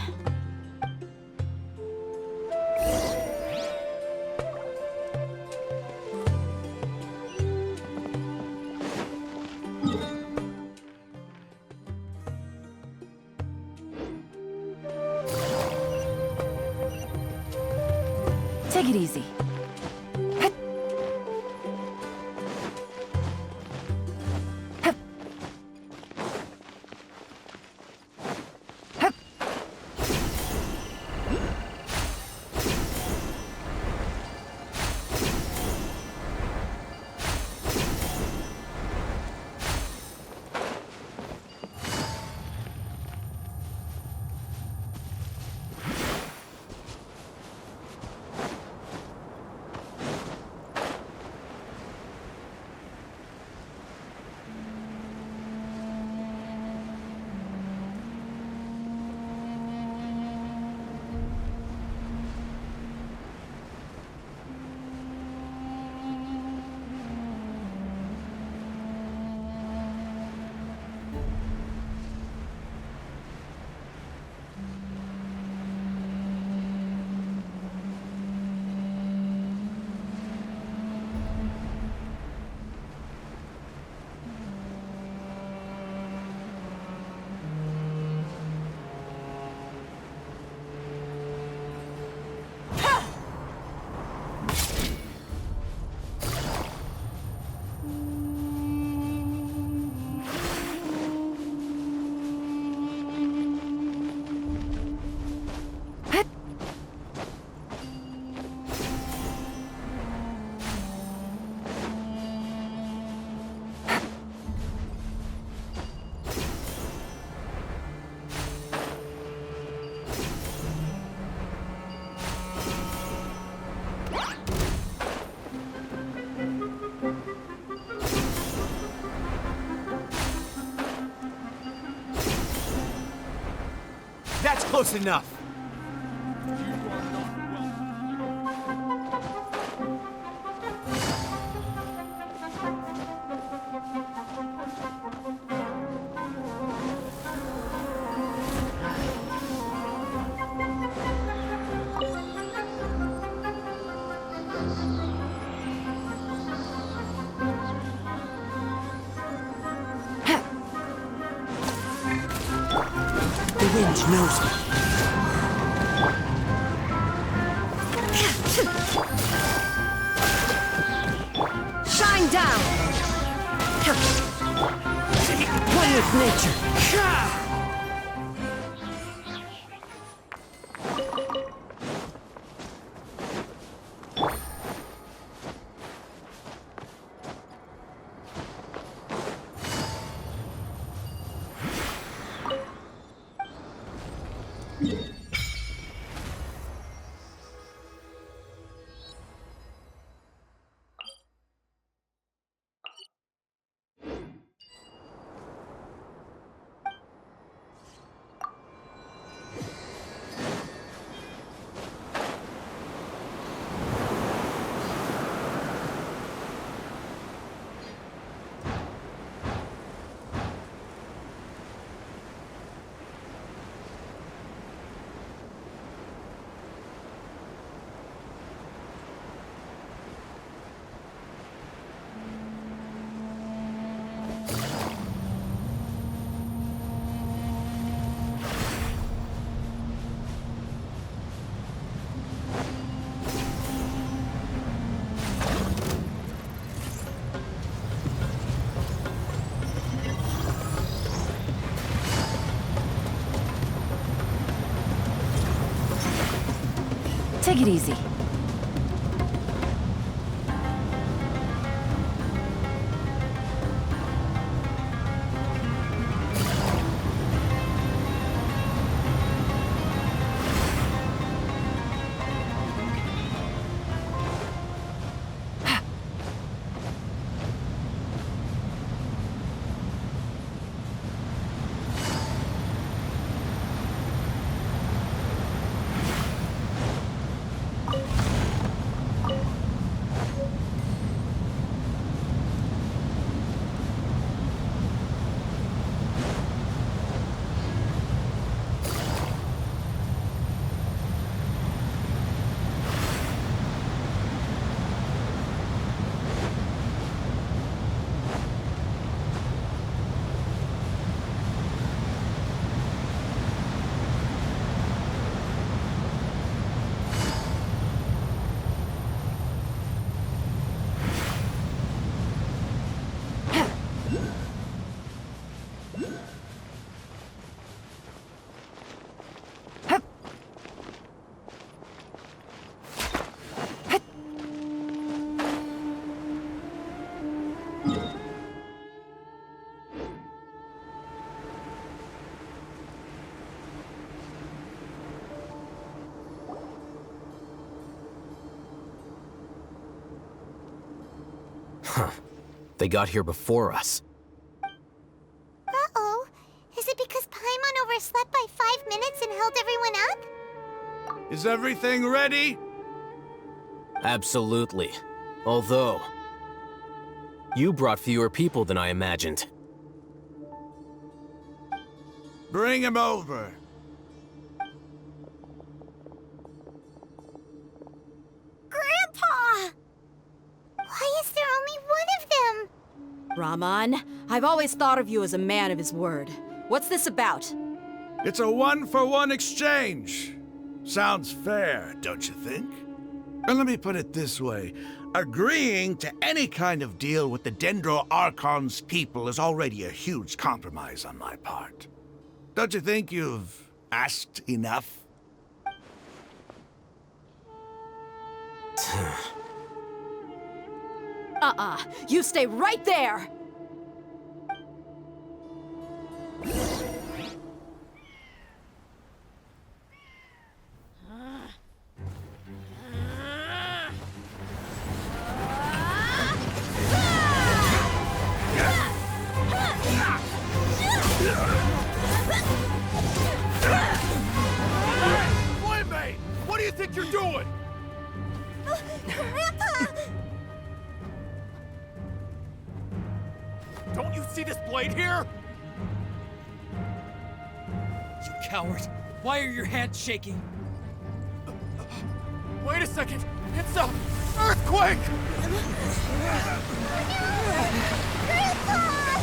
Take it easy. That's close enough. wind knows me. Shine down! One with nature. Take it easy. Huh. They got here before us. Uh-oh. Is it because Paimon overslept by 5 minutes and held everyone up? Is everything ready? Absolutely. Although, you brought fewer people than I imagined. Bring him over. Grandpa! Why is there only one of them? Rahman, I've always thought of you as a man of his word. What's this about? It's a one-for-one exchange. Sounds fair, don't you think? And let me put it this way. Agreeing to any kind of deal with the Dendro Archon's people is already a huge compromise on my part. Don't you think you've asked enough? You stay right there! Boy, what do you think you're doing? Grandpa! Don't you see this blade here? You coward. Why are your hands shaking? Wait a second. It's a earthquake! Grandpa!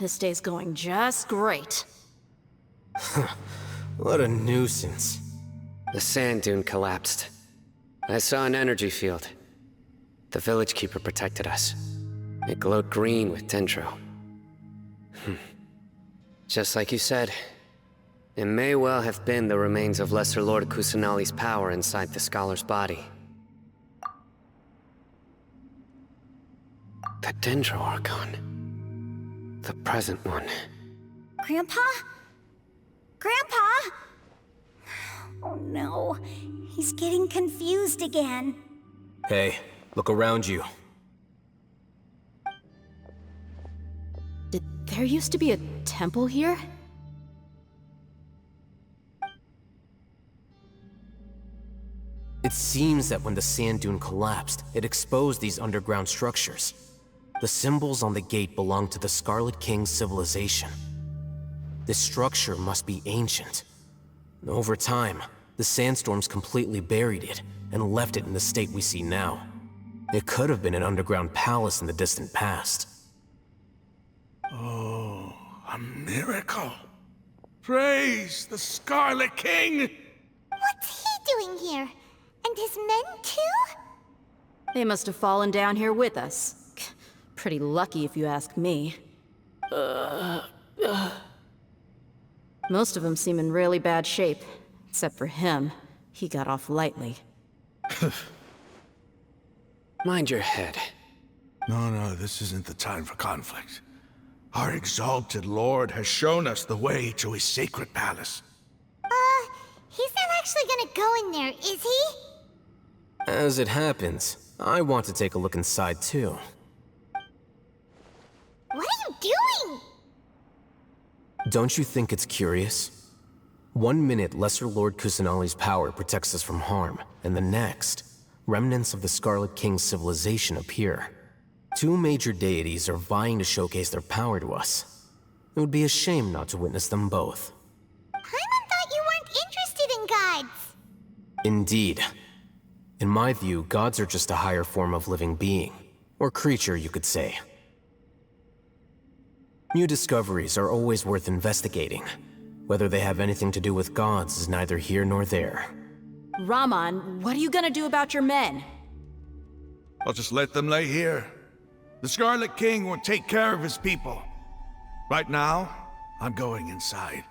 This day's going just great. What a nuisance. The sand dune collapsed. I saw an energy field. The village keeper protected us. It glowed green with dendro. Just like you said, it may well have been the remains of Lesser Lord Kusanali's power inside the scholar's body. The Dendro Archon. The present one. Grandpa? Grandpa? Oh no, he's getting confused again. Hey, look around you. Did there used to be a temple here? It seems that when the sand dune collapsed, it exposed these underground structures. The symbols on the gate belong to the Scarlet King's civilization. This structure must be ancient. Over time, the sandstorms completely buried it and left it in the state we see now. It could have been an underground palace in the distant past. Oh, a miracle. Praise the Scarlet King! What's he doing here? And his men too? They must have fallen down here with us. Pretty lucky if you ask me. Most of them seem in really bad shape. Except for him. He got off lightly. Mind your head. No, this isn't the time for conflict. Our exalted lord has shown us the way to his sacred palace. He's not actually gonna go in there, is he? As it happens, I want to take a look inside too. What are you doing? Don't you think it's curious? 1 minute, Lesser Lord Kusanali's power protects us from harm, and the next, remnants of the Scarlet King's civilization appear. 2 major deities are vying to showcase their power to us. It would be a shame not to witness them both. Paimon thought you weren't interested in gods. Indeed. In my view, gods are just a higher form of living being, or creature, you could say. New discoveries are always worth investigating. Whether they have anything to do with gods is neither here nor there. Rahman, what are you gonna do about your men? I'll just let them lay here. The Scarlet King will take care of his people. Right now, I'm going inside.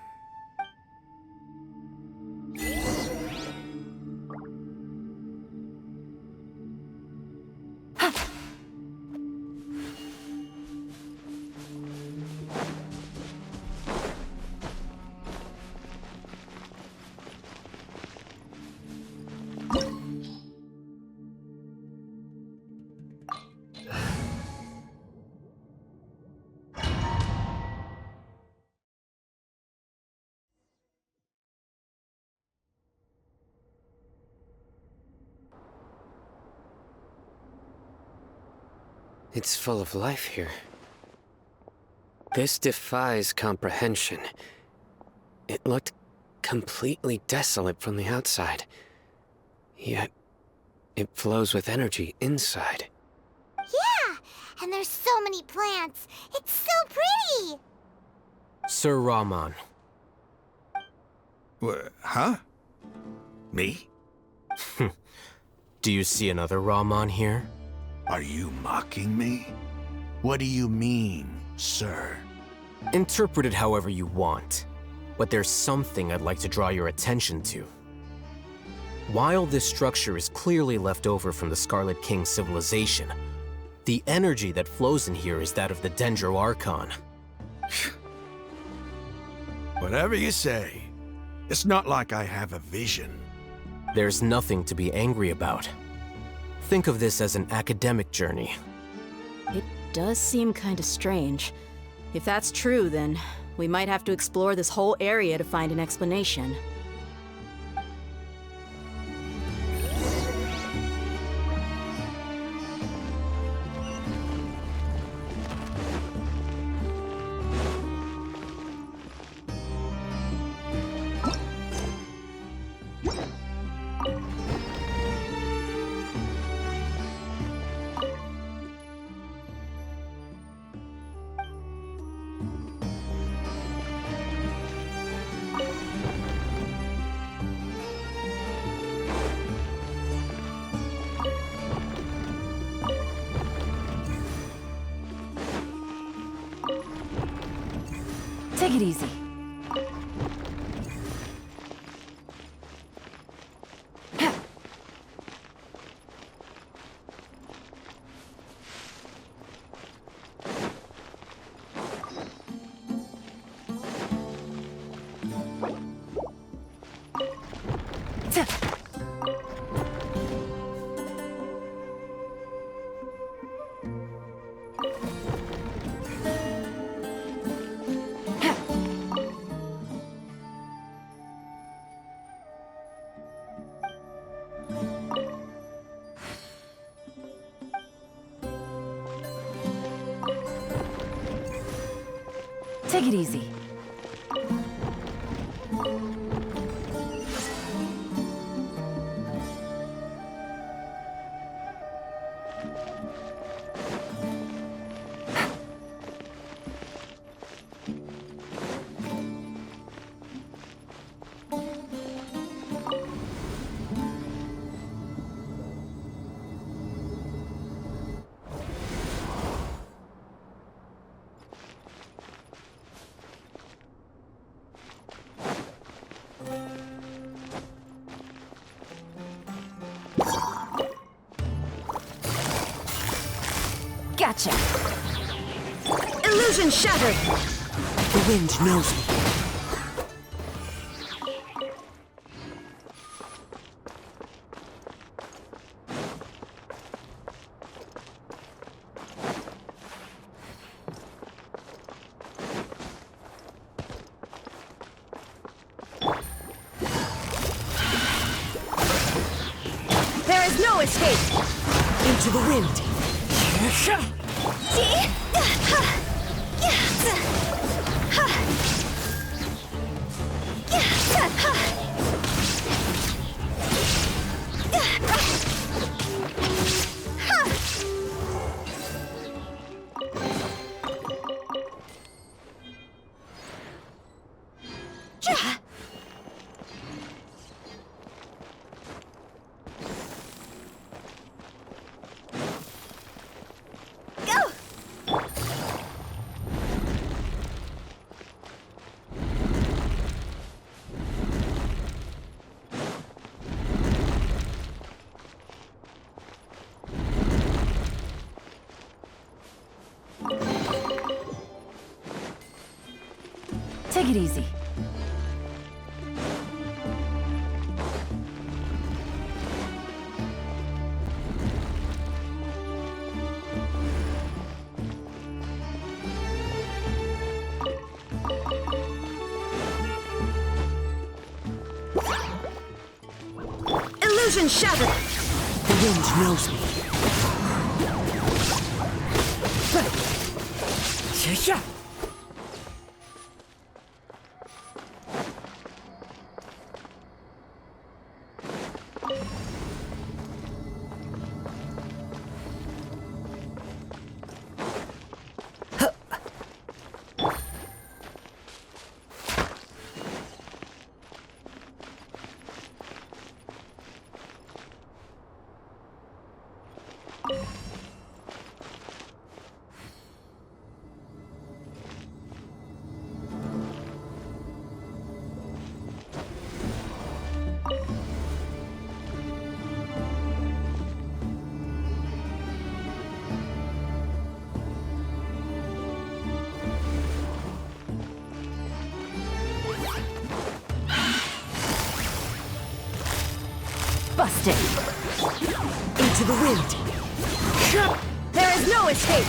It's full of life here. This defies comprehension. It looked completely desolate from the outside. Yet, it flows with energy inside. Yeah, and there's so many plants. It's so pretty. Sir Rahman. Huh? Me? Do you see another Rahman here? Are you mocking me? What do you mean, sir? Interpret it however you want, but there's something I'd like to draw your attention to. While this structure is clearly left over from the Scarlet King's civilization, the energy that flows in here is that of the Dendro Archon. Whatever you say. It's not like I have a vision. There's nothing to be angry about. Think of this as an academic journey. It does seem kinda strange. If that's true, then we might have to explore this whole area to find an explanation. Take it easy. Take it easy. Gotcha! Illusion shattered! The wind knows me. There is no escape! Into the wind. Take it easy. Illusion shattered! The wind knows me. Busted! Into the wind. There is no escape!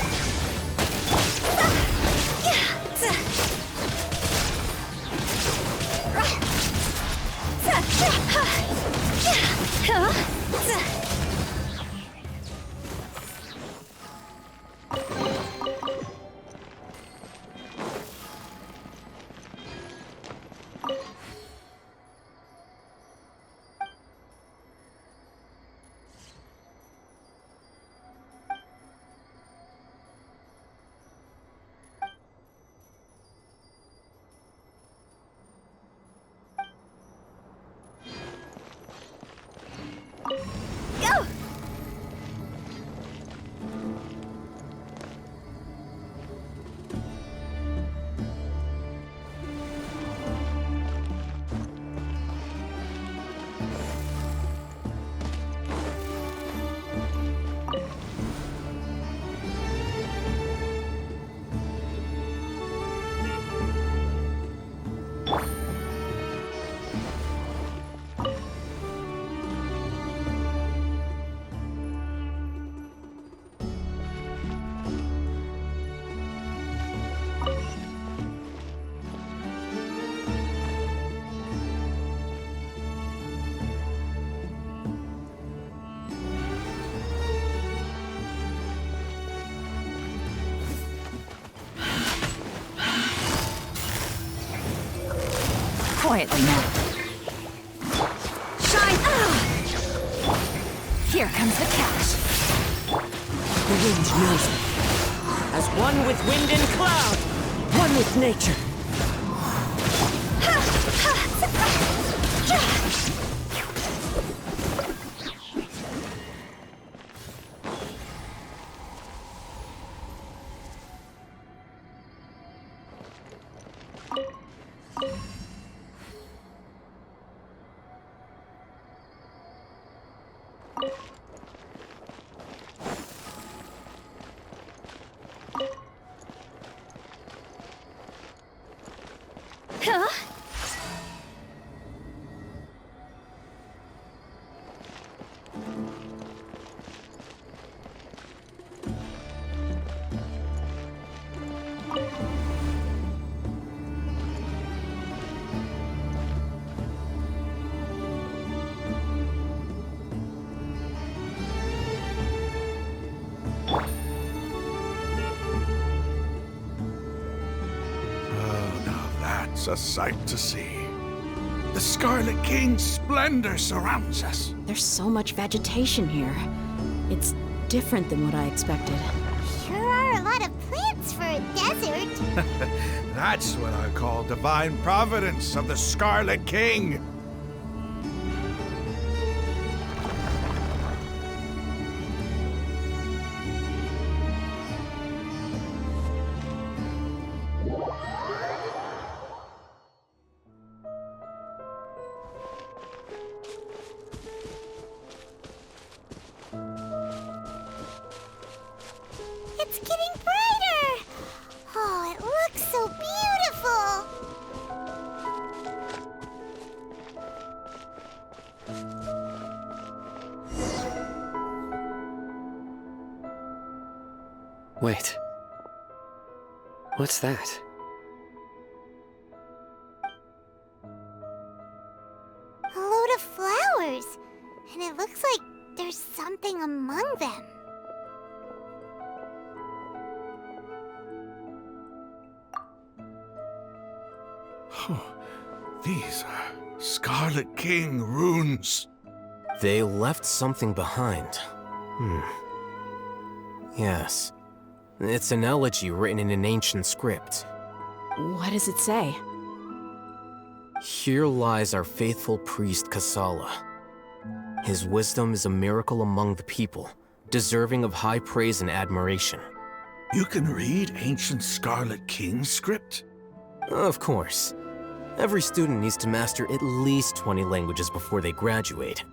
quietly now. Shine! Here comes the catch. The wind knows me. As one with wind and cloud, one with nature. Huh? It's a sight to see. The Scarlet King's splendor surrounds us. There's so much vegetation here. It's different than what I expected. Sure are a lot of plants for a desert. That's what I call divine providence of the Scarlet King. It's getting brighter! Oh, it looks so beautiful! Wait. What's that? A load of flowers. And it looks like there's something among them. These are Scarlet King runes. They left something behind. Yes. It's an elegy written in an ancient script. What does it say? Here lies our faithful priest Kasala. His wisdom is a miracle among the people, deserving of high praise and admiration. You can read ancient Scarlet King script? Of course. Every student needs to master at least 20 languages before they graduate.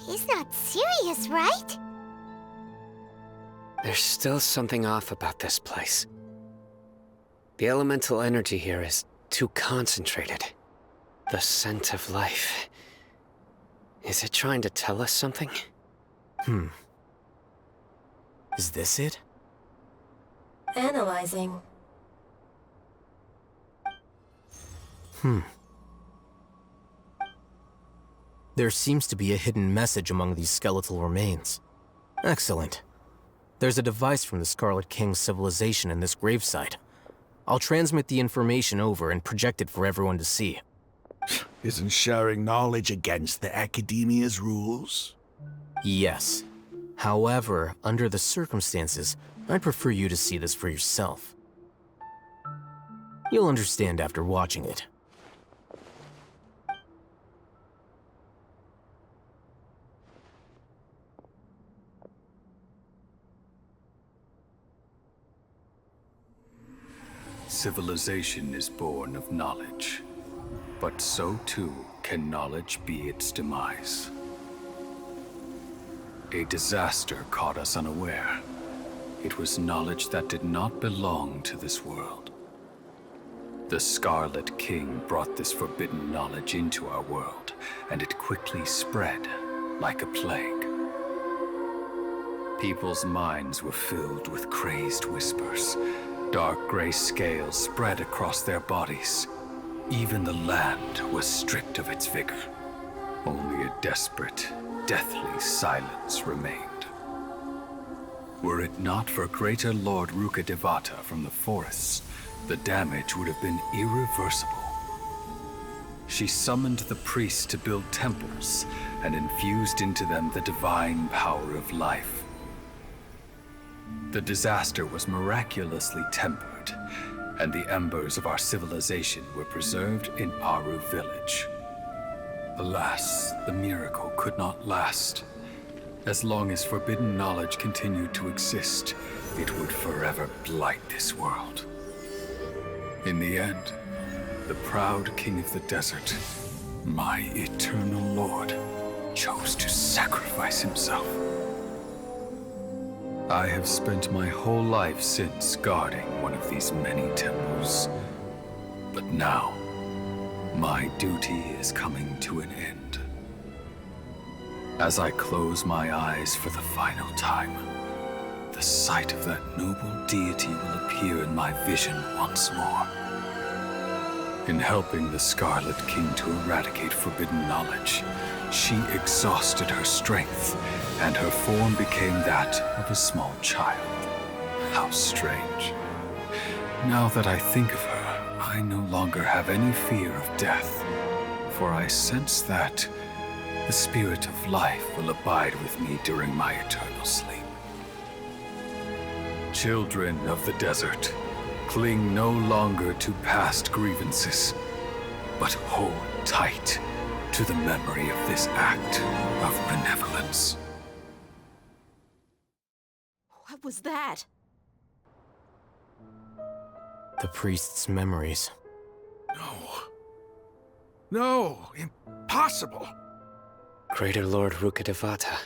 He's not serious, right? There's still something off about this place. The elemental energy here is too concentrated. The scent of life. Is it trying to tell us something? Is this it? Analyzing. There seems to be a hidden message among these skeletal remains. Excellent. There's a device from the Scarlet King's civilization in this gravesite. I'll transmit the information over and project it for everyone to see. Isn't sharing knowledge against the Academia's rules? Yes. However, under the circumstances, I'd prefer you to see this for yourself. You'll understand after watching it. Civilization is born of knowledge, but so too can knowledge be its demise. A disaster caught us unaware. It was knowledge that did not belong to this world. The Scarlet King brought this forbidden knowledge into our world, and it quickly spread like a plague. People's minds were filled with crazed whispers. Dark gray scales spread across their bodies. Even the land was stripped of its vigor. Only a desperate, deathly silence remained. Were it not for greater Lord Rukkhadevata from the forests, the damage would have been irreversible. she summoned the priests to build temples and infused into them the divine power of life. The disaster was miraculously tempered, and the embers of our civilization were preserved in Aru village. Alas, the miracle could not last. As long as forbidden knowledge continued to exist, it would forever blight this world. In the end, the proud king of the desert, my eternal lord, chose to sacrifice himself. I have spent my whole life since guarding one of these many temples. But now, my duty is coming to an end. As I close my eyes for the final time, the sight of that noble deity will appear in my vision once more. In helping the Scarlet King to eradicate forbidden knowledge, she exhausted her strength, and her form became that of a small child. How strange. Now that I think of her, I no longer have any fear of death, for I sense that the spirit of life will abide with me during my eternal sleep. Children of the desert, cling no longer to past grievances, but hold tight to the memory of this act of benevolence. What was that? The priest's memories. No, impossible. Greater Lord Rukkhadevata.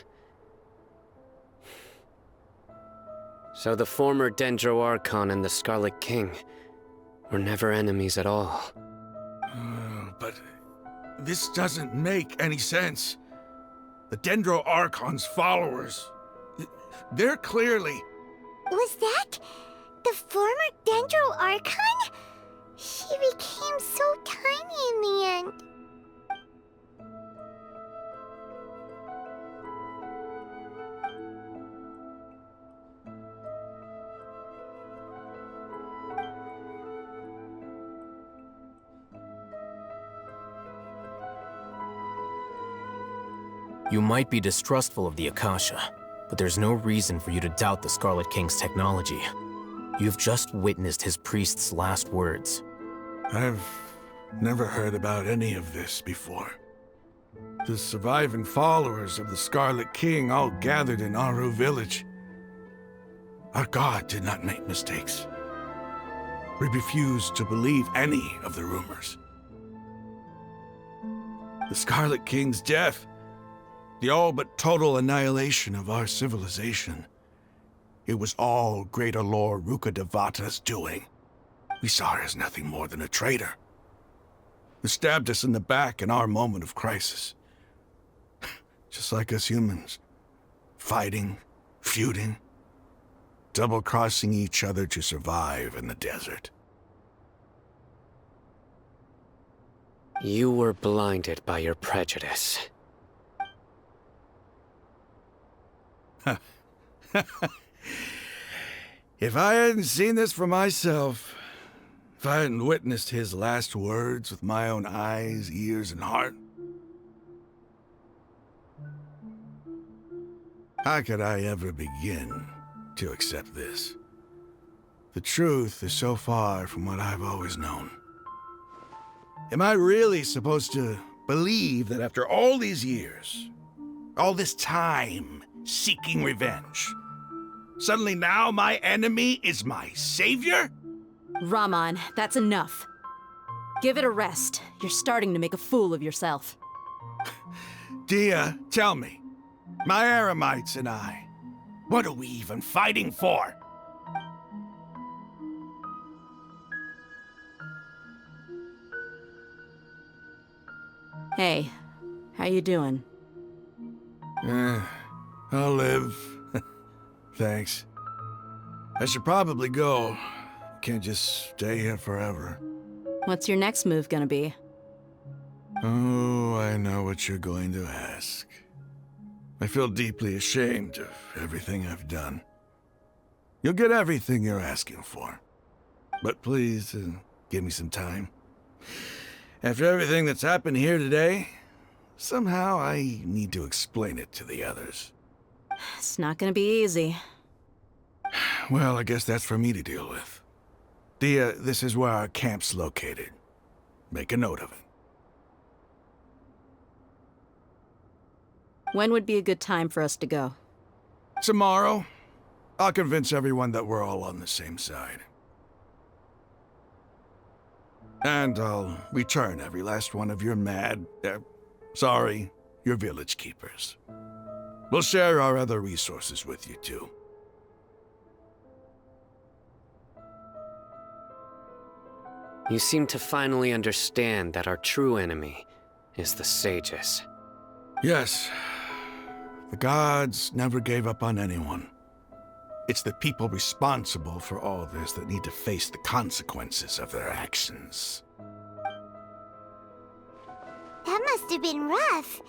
So the former Dendro Archon and the Scarlet King were never enemies at all. But this doesn't make any sense. The Dendro Archon's followers, they're clearly... Was that the former Dendro Archon? She became so tiny in the end. You might be distrustful of the Akasha, but there's no reason for you to doubt the Scarlet King's technology. You've just witnessed his priest's last words. I've never heard about any of this before. The surviving followers of the Scarlet King all gathered in Aru village. Our god did not make mistakes. We refused to believe any of the rumors. The Scarlet King's death, the all but total annihilation of our civilization, it was all Greater Lord Rukkhadevata's doing. We saw her as nothing more than a traitor, who stabbed us in the back in our moment of crisis. Just like us humans, fighting, feuding, double-crossing each other to survive in the desert. You were blinded by your prejudice. If I hadn't seen this for myself, if I hadn't witnessed his last words with my own eyes, ears, and heart, how could I ever begin to accept this? The truth is so far from what I've always known. Am I really supposed to believe that after all these years, all this time seeking revenge, suddenly now my enemy is my savior? Rahman, that's enough. Give it a rest. You're starting to make a fool of yourself. Dia, tell me, my Aramites and I, what are we even fighting for? Hey, how you doing? I'll live. Thanks. I should probably go. Can't just stay here forever. What's your next move gonna be? Oh, I know what you're going to ask. I feel deeply ashamed of everything I've done. You'll get everything you're asking for. But please, give me some time. After everything that's happened here today, somehow I need to explain it to the others. It's not gonna be easy. Well, I guess that's for me to deal with. Dia, this is where our camp's located. Make a note of it. When would be a good time for us to go? Tomorrow, I'll convince everyone that we're all on the same side. And I'll return every last one of your your village keepers. We'll share our other resources with you, too. You seem to finally understand that our true enemy is the sages. Yes. The gods never gave up on anyone. It's the people responsible for all this that need to face the consequences of their actions. That must have been rough,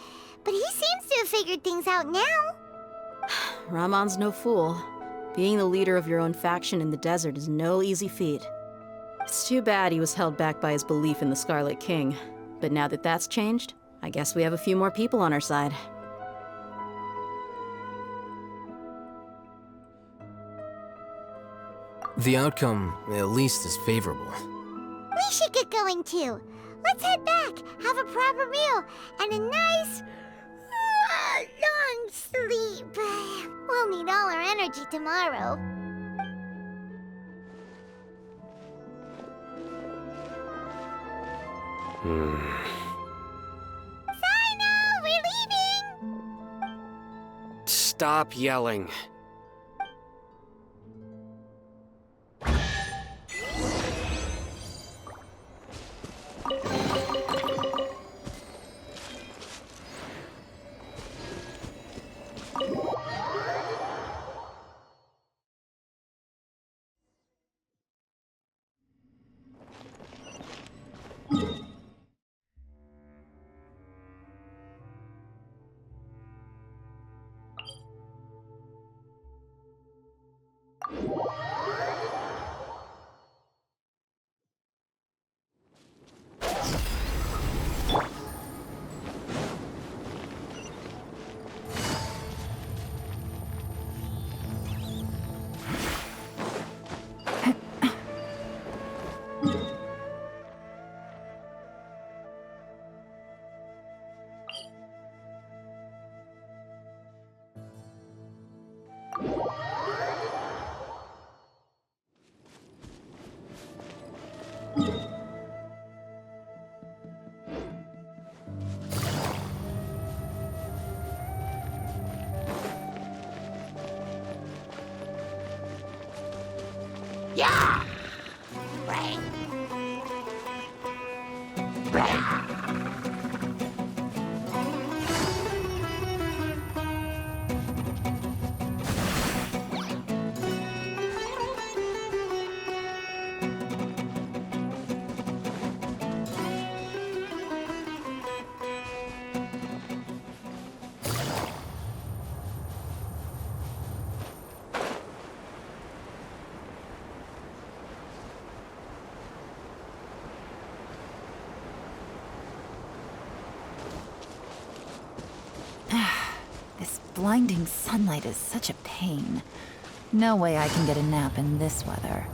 but he seems to have figured things out now. Rahman's no fool. Being the leader of your own faction in the desert is no easy feat. It's too bad he was held back by his belief in the Scarlet King. But now that that's changed, I guess we have a few more people on our side. The outcome, at least, is favorable. We should get going too. Let's head back, have a proper meal, and a nice, long sleep. We'll need all our energy tomorrow. Sino, we're leaving! Stop yelling. Yeah! This blinding sunlight is such a pain. No way I can get a nap in this weather.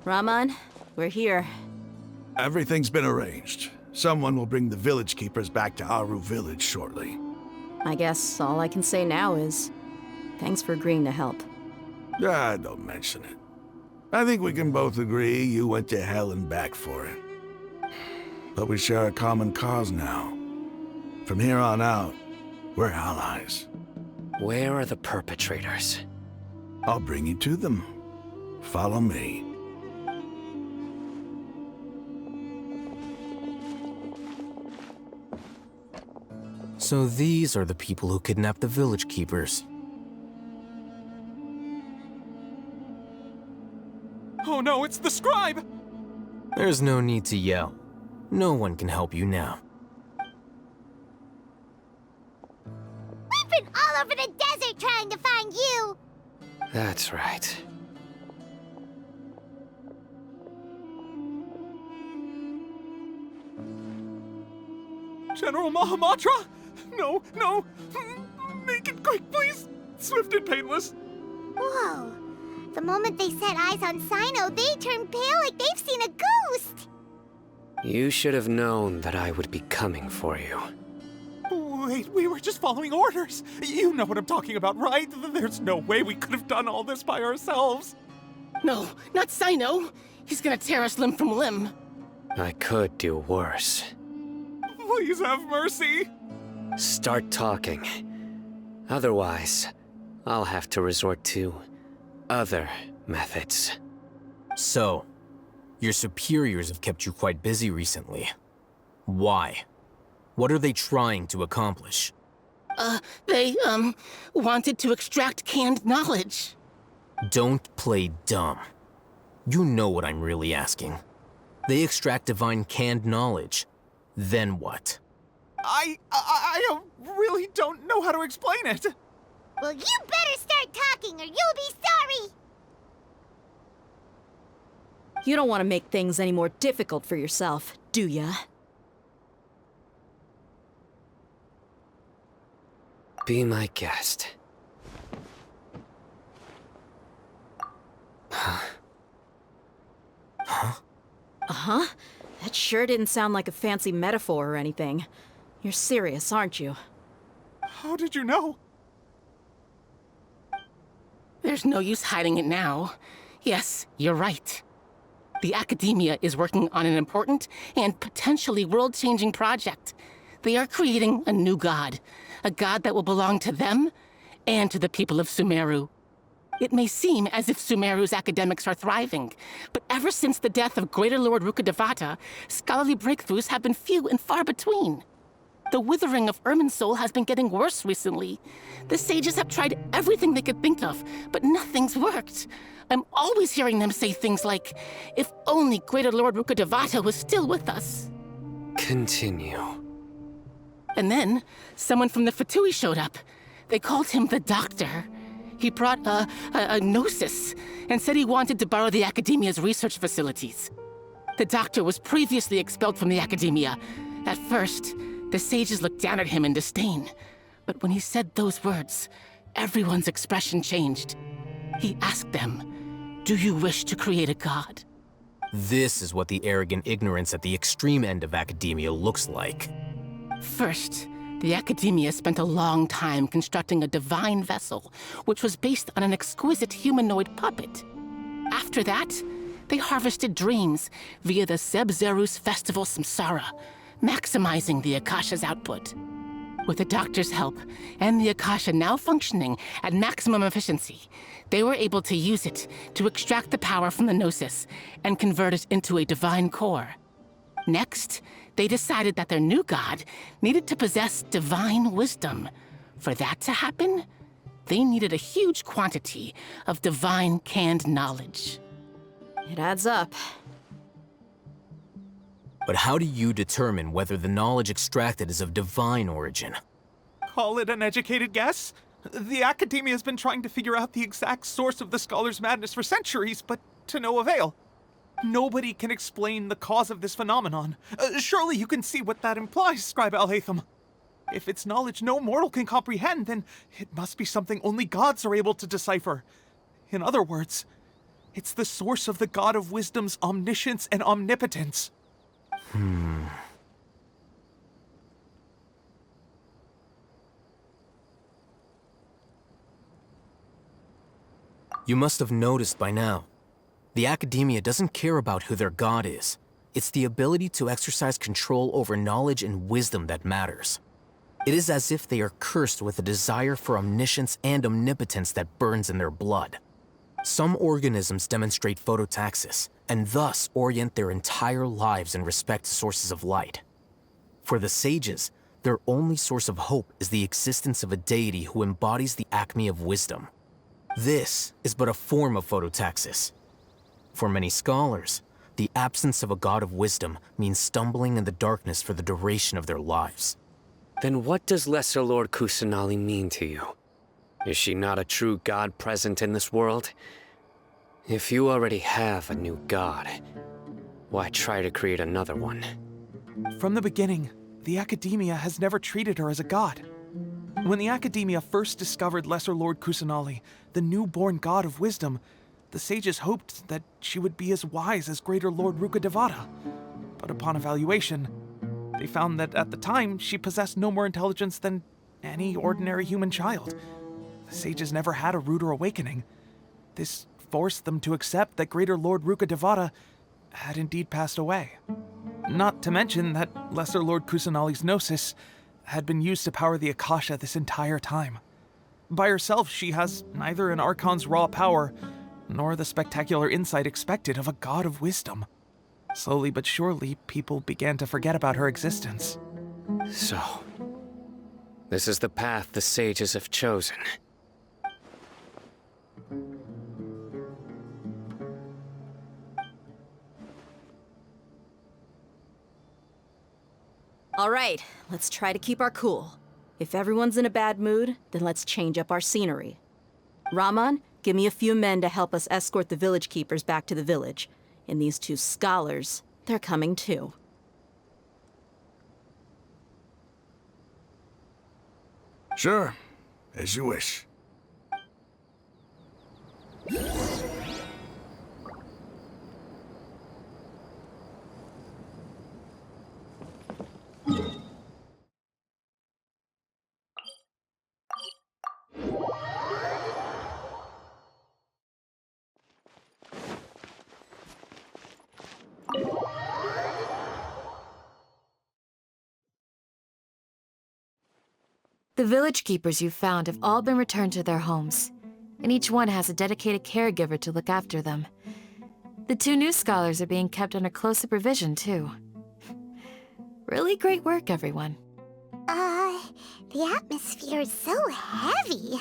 Rahman, we're here. Everything's been arranged. Someone will bring the village keepers back to Aru village shortly. I guess all I can say now is, thanks for agreeing to help. Ah, don't mention it. I think we can both agree you went to hell and back for it. But we share a common cause now. From here on out, we're allies. Where are the perpetrators? I'll bring you to them. Follow me. So these are the people who kidnapped the village keepers. Oh no, it's the scribe! There's no need to yell. No one can help you now. We've been all over the desert trying to find you! That's right. General Mahamatra? No, no! Make it quick, please! Swift and painless! Whoa. The moment they set eyes on Sino, they turn pale like they've seen a ghost! You should have known that I would be coming for you. Wait, we were just following orders! You know what I'm talking about, right? There's no way we could have done all this by ourselves! No, not Sino. He's gonna tear us limb from limb. I could do worse. Please have mercy! Start talking. Otherwise, I'll have to resort to other methods. So, your superiors have kept you quite busy recently. Why? What are they trying to accomplish? They wanted to extract canned knowledge. Don't play dumb. You know what I'm really asking. They extract divine canned knowledge. Then what? I really don't know how to explain it. Well, you better start talking or you'll be sorry! You don't want to make things any more difficult for yourself, do ya? Be my guest. Huh? Uh-huh. That sure didn't sound like a fancy metaphor or anything. You're serious, aren't you? How did you know? There's no use hiding it now. Yes, you're right. The Academia is working on an important and potentially world-changing project. They are creating a new god. A god that will belong to them and to the people of Sumeru. It may seem as if Sumeru's academics are thriving, but ever since the death of Greater Lord Rukkhadevata, scholarly breakthroughs have been few and far between. The withering of Irminsul has been getting worse recently. The sages have tried everything they could think of, but nothing's worked. I'm always hearing them say things like, if only Greater Lord Rukkhadevata was still with us. Continue. And then, someone from the Fatui showed up. They called him the Doctor. He brought a gnosis and said he wanted to borrow the Academia's research facilities. The Doctor was previously expelled from the Academia. At first, the sages looked down at him in disdain. But when he said those words, everyone's expression changed. He asked them, "Do you wish to create a god?" This is what the arrogant ignorance at the extreme end of academia looks like. First, the Academia spent a long time constructing a divine vessel, which was based on an exquisite humanoid puppet. After that, they harvested dreams via the Zeb-Zerus Festival Samsara, maximizing the Akasha's output. With the Doctor's help, and the Akasha now functioning at maximum efficiency, they were able to use it to extract the power from the Gnosis and convert it into a divine core. Next, they decided that their new god needed to possess divine wisdom. For that to happen, they needed a huge quantity of divine canned knowledge. It adds up. But how do you determine whether the knowledge extracted is of divine origin? Call it an educated guess? The Academia has been trying to figure out the exact source of the Scholar's madness for centuries, but to no avail. Nobody can explain the cause of this phenomenon. Surely you can see what that implies, Scribe Al-Haytham. If it's knowledge no mortal can comprehend, then it must be something only gods are able to decipher. In other words, it's the source of the God of Wisdom's omniscience and omnipotence. You must have noticed by now. The Academia doesn't care about who their god is. It's the ability to exercise control over knowledge and wisdom that matters. It is as if they are cursed with a desire for omniscience and omnipotence that burns in their blood. Some organisms demonstrate phototaxis, and thus orient their entire lives in respect to sources of light. For the sages, their only source of hope is the existence of a deity who embodies the acme of wisdom. This is but a form of phototaxis. For many scholars, the absence of a god of wisdom means stumbling in the darkness for the duration of their lives. Then what does Lesser Lord Kusanali mean to you? Is she not a true god present in this world? If you already have a new god, why try to create another one? From the beginning, the Academia has never treated her as a god. When the Academia first discovered Lesser Lord Kusanali, the newborn god of wisdom, the sages hoped that she would be as wise as Greater Lord Rukkhadevata. But upon evaluation, they found that at the time, she possessed no more intelligence than any ordinary human child. The sages never had a ruder awakening. This forced them to accept that Greater Lord Rukkhadevata had indeed passed away. Not to mention that Lesser Lord Kusanali's gnosis had been used to power the Akasha this entire time. By herself, she has neither an Archon's raw power, nor the spectacular insight expected of a god of wisdom. Slowly but surely, people began to forget about her existence. So, this is the path the sages have chosen. All right, let's try to keep our cool. If everyone's in a bad mood, then let's change up our scenery. Rahman, give me a few men to help us escort the village keepers back to the village. And these two scholars, they're coming too. Sure, as you wish. The village keepers you found have all been returned to their homes, and each one has a dedicated caregiver to look after them. The two new scholars are being kept under close supervision, too. Really great work, everyone. The atmosphere is so heavy.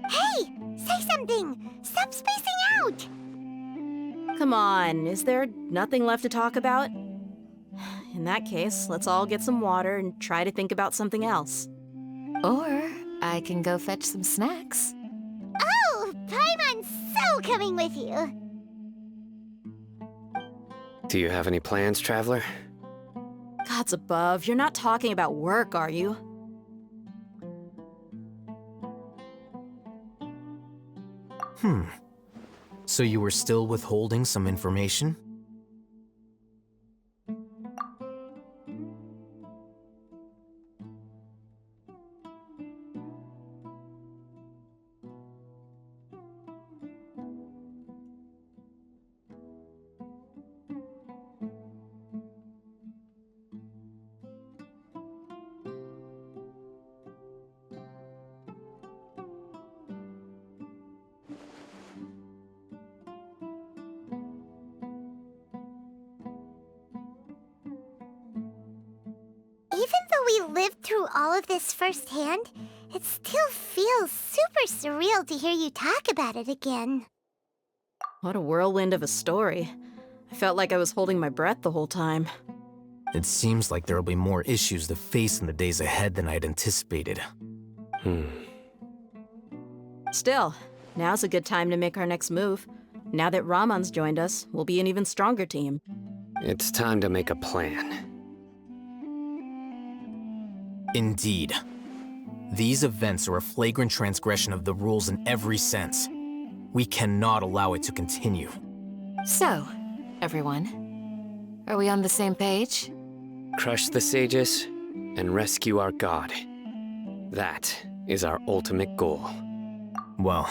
Hey! Say something! Stop spacing out! Come on, is there nothing left to talk about? In that case, let's all get some water and try to think about something else. Or I can go fetch some snacks. Oh! Paimon's so coming with you! Do you have any plans, Traveler? Gods above, you're not talking about work, are you? So you were still withholding some information? Even though we lived through all of this firsthand, it still feels super surreal to hear you talk about it again. What a whirlwind of a story. I felt like I was holding my breath the whole time. It seems like there'll be more issues to face in the days ahead than I'd anticipated. Still, now's a good time to make our next move. Now that Rahman's joined us, we'll be an even stronger team. It's time to make a plan. Indeed. These events are a flagrant transgression of the rules in every sense. We cannot allow it to continue. So, everyone, Are we on the same page? Crush the sages and rescue our god. That is our ultimate goal. Well,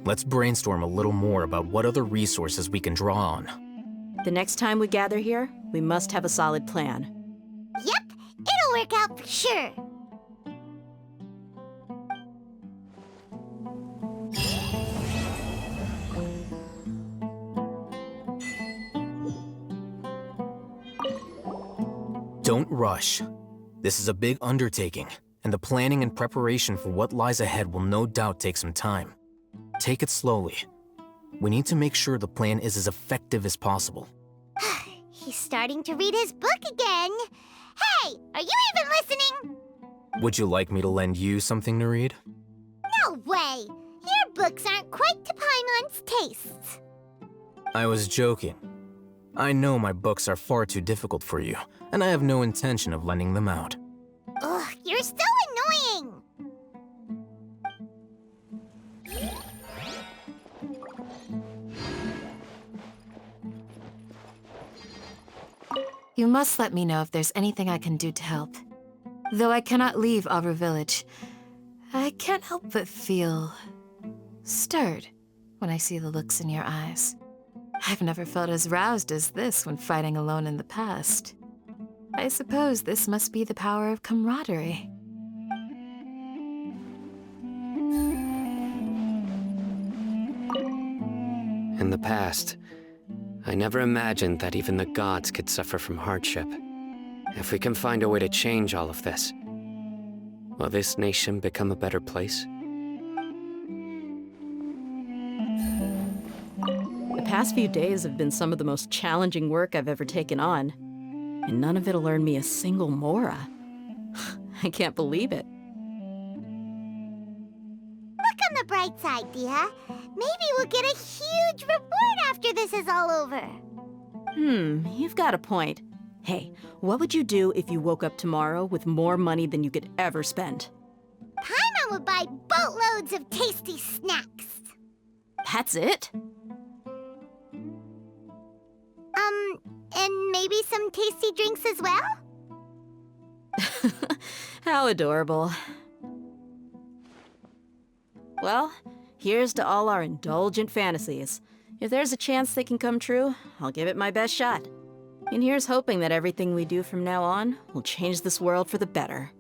let's brainstorm a little more about what other resources we can draw on. The next time we gather here, we must have a solid plan. Yep, it'll work out for sure. Don't rush. This is a big undertaking, and the planning and preparation for what lies ahead will no doubt take some time. Take it slowly. We need to make sure the plan is as effective as possible. He's starting to read his book again. Hey, are you even listening? Would you like me to lend you something to read? No way! Your books aren't quite to Paimon's tastes. I was joking. I know my books are far too difficult for you, and I have no intention of lending them out. Ugh, you're so annoying! You must let me know if there's anything I can do to help. Though I cannot leave Aru Village, I can't help but feel stirred when I see the looks in your eyes. I've never felt as roused as this when fighting alone in the past. I suppose this must be the power of camaraderie. In the past, I never imagined that even the gods could suffer from hardship. If we can find a way to change all of this, will this nation become a better place? The past few days have been some of the most challenging work I've ever taken on, and none of it'll earn me a single mora. I can't believe it. Look on the bright side, Dia. Maybe we'll get a huge reward after this is all over. You've got a point. Hey, what would you do if you woke up tomorrow with more money than you could ever spend? Paimon would buy boatloads of tasty snacks. That's it? And maybe some tasty drinks as well? How adorable. Well, here's to all our indulgent fantasies. If there's a chance they can come true, I'll give it my best shot. And here's hoping that everything we do from now on will change this world for the better.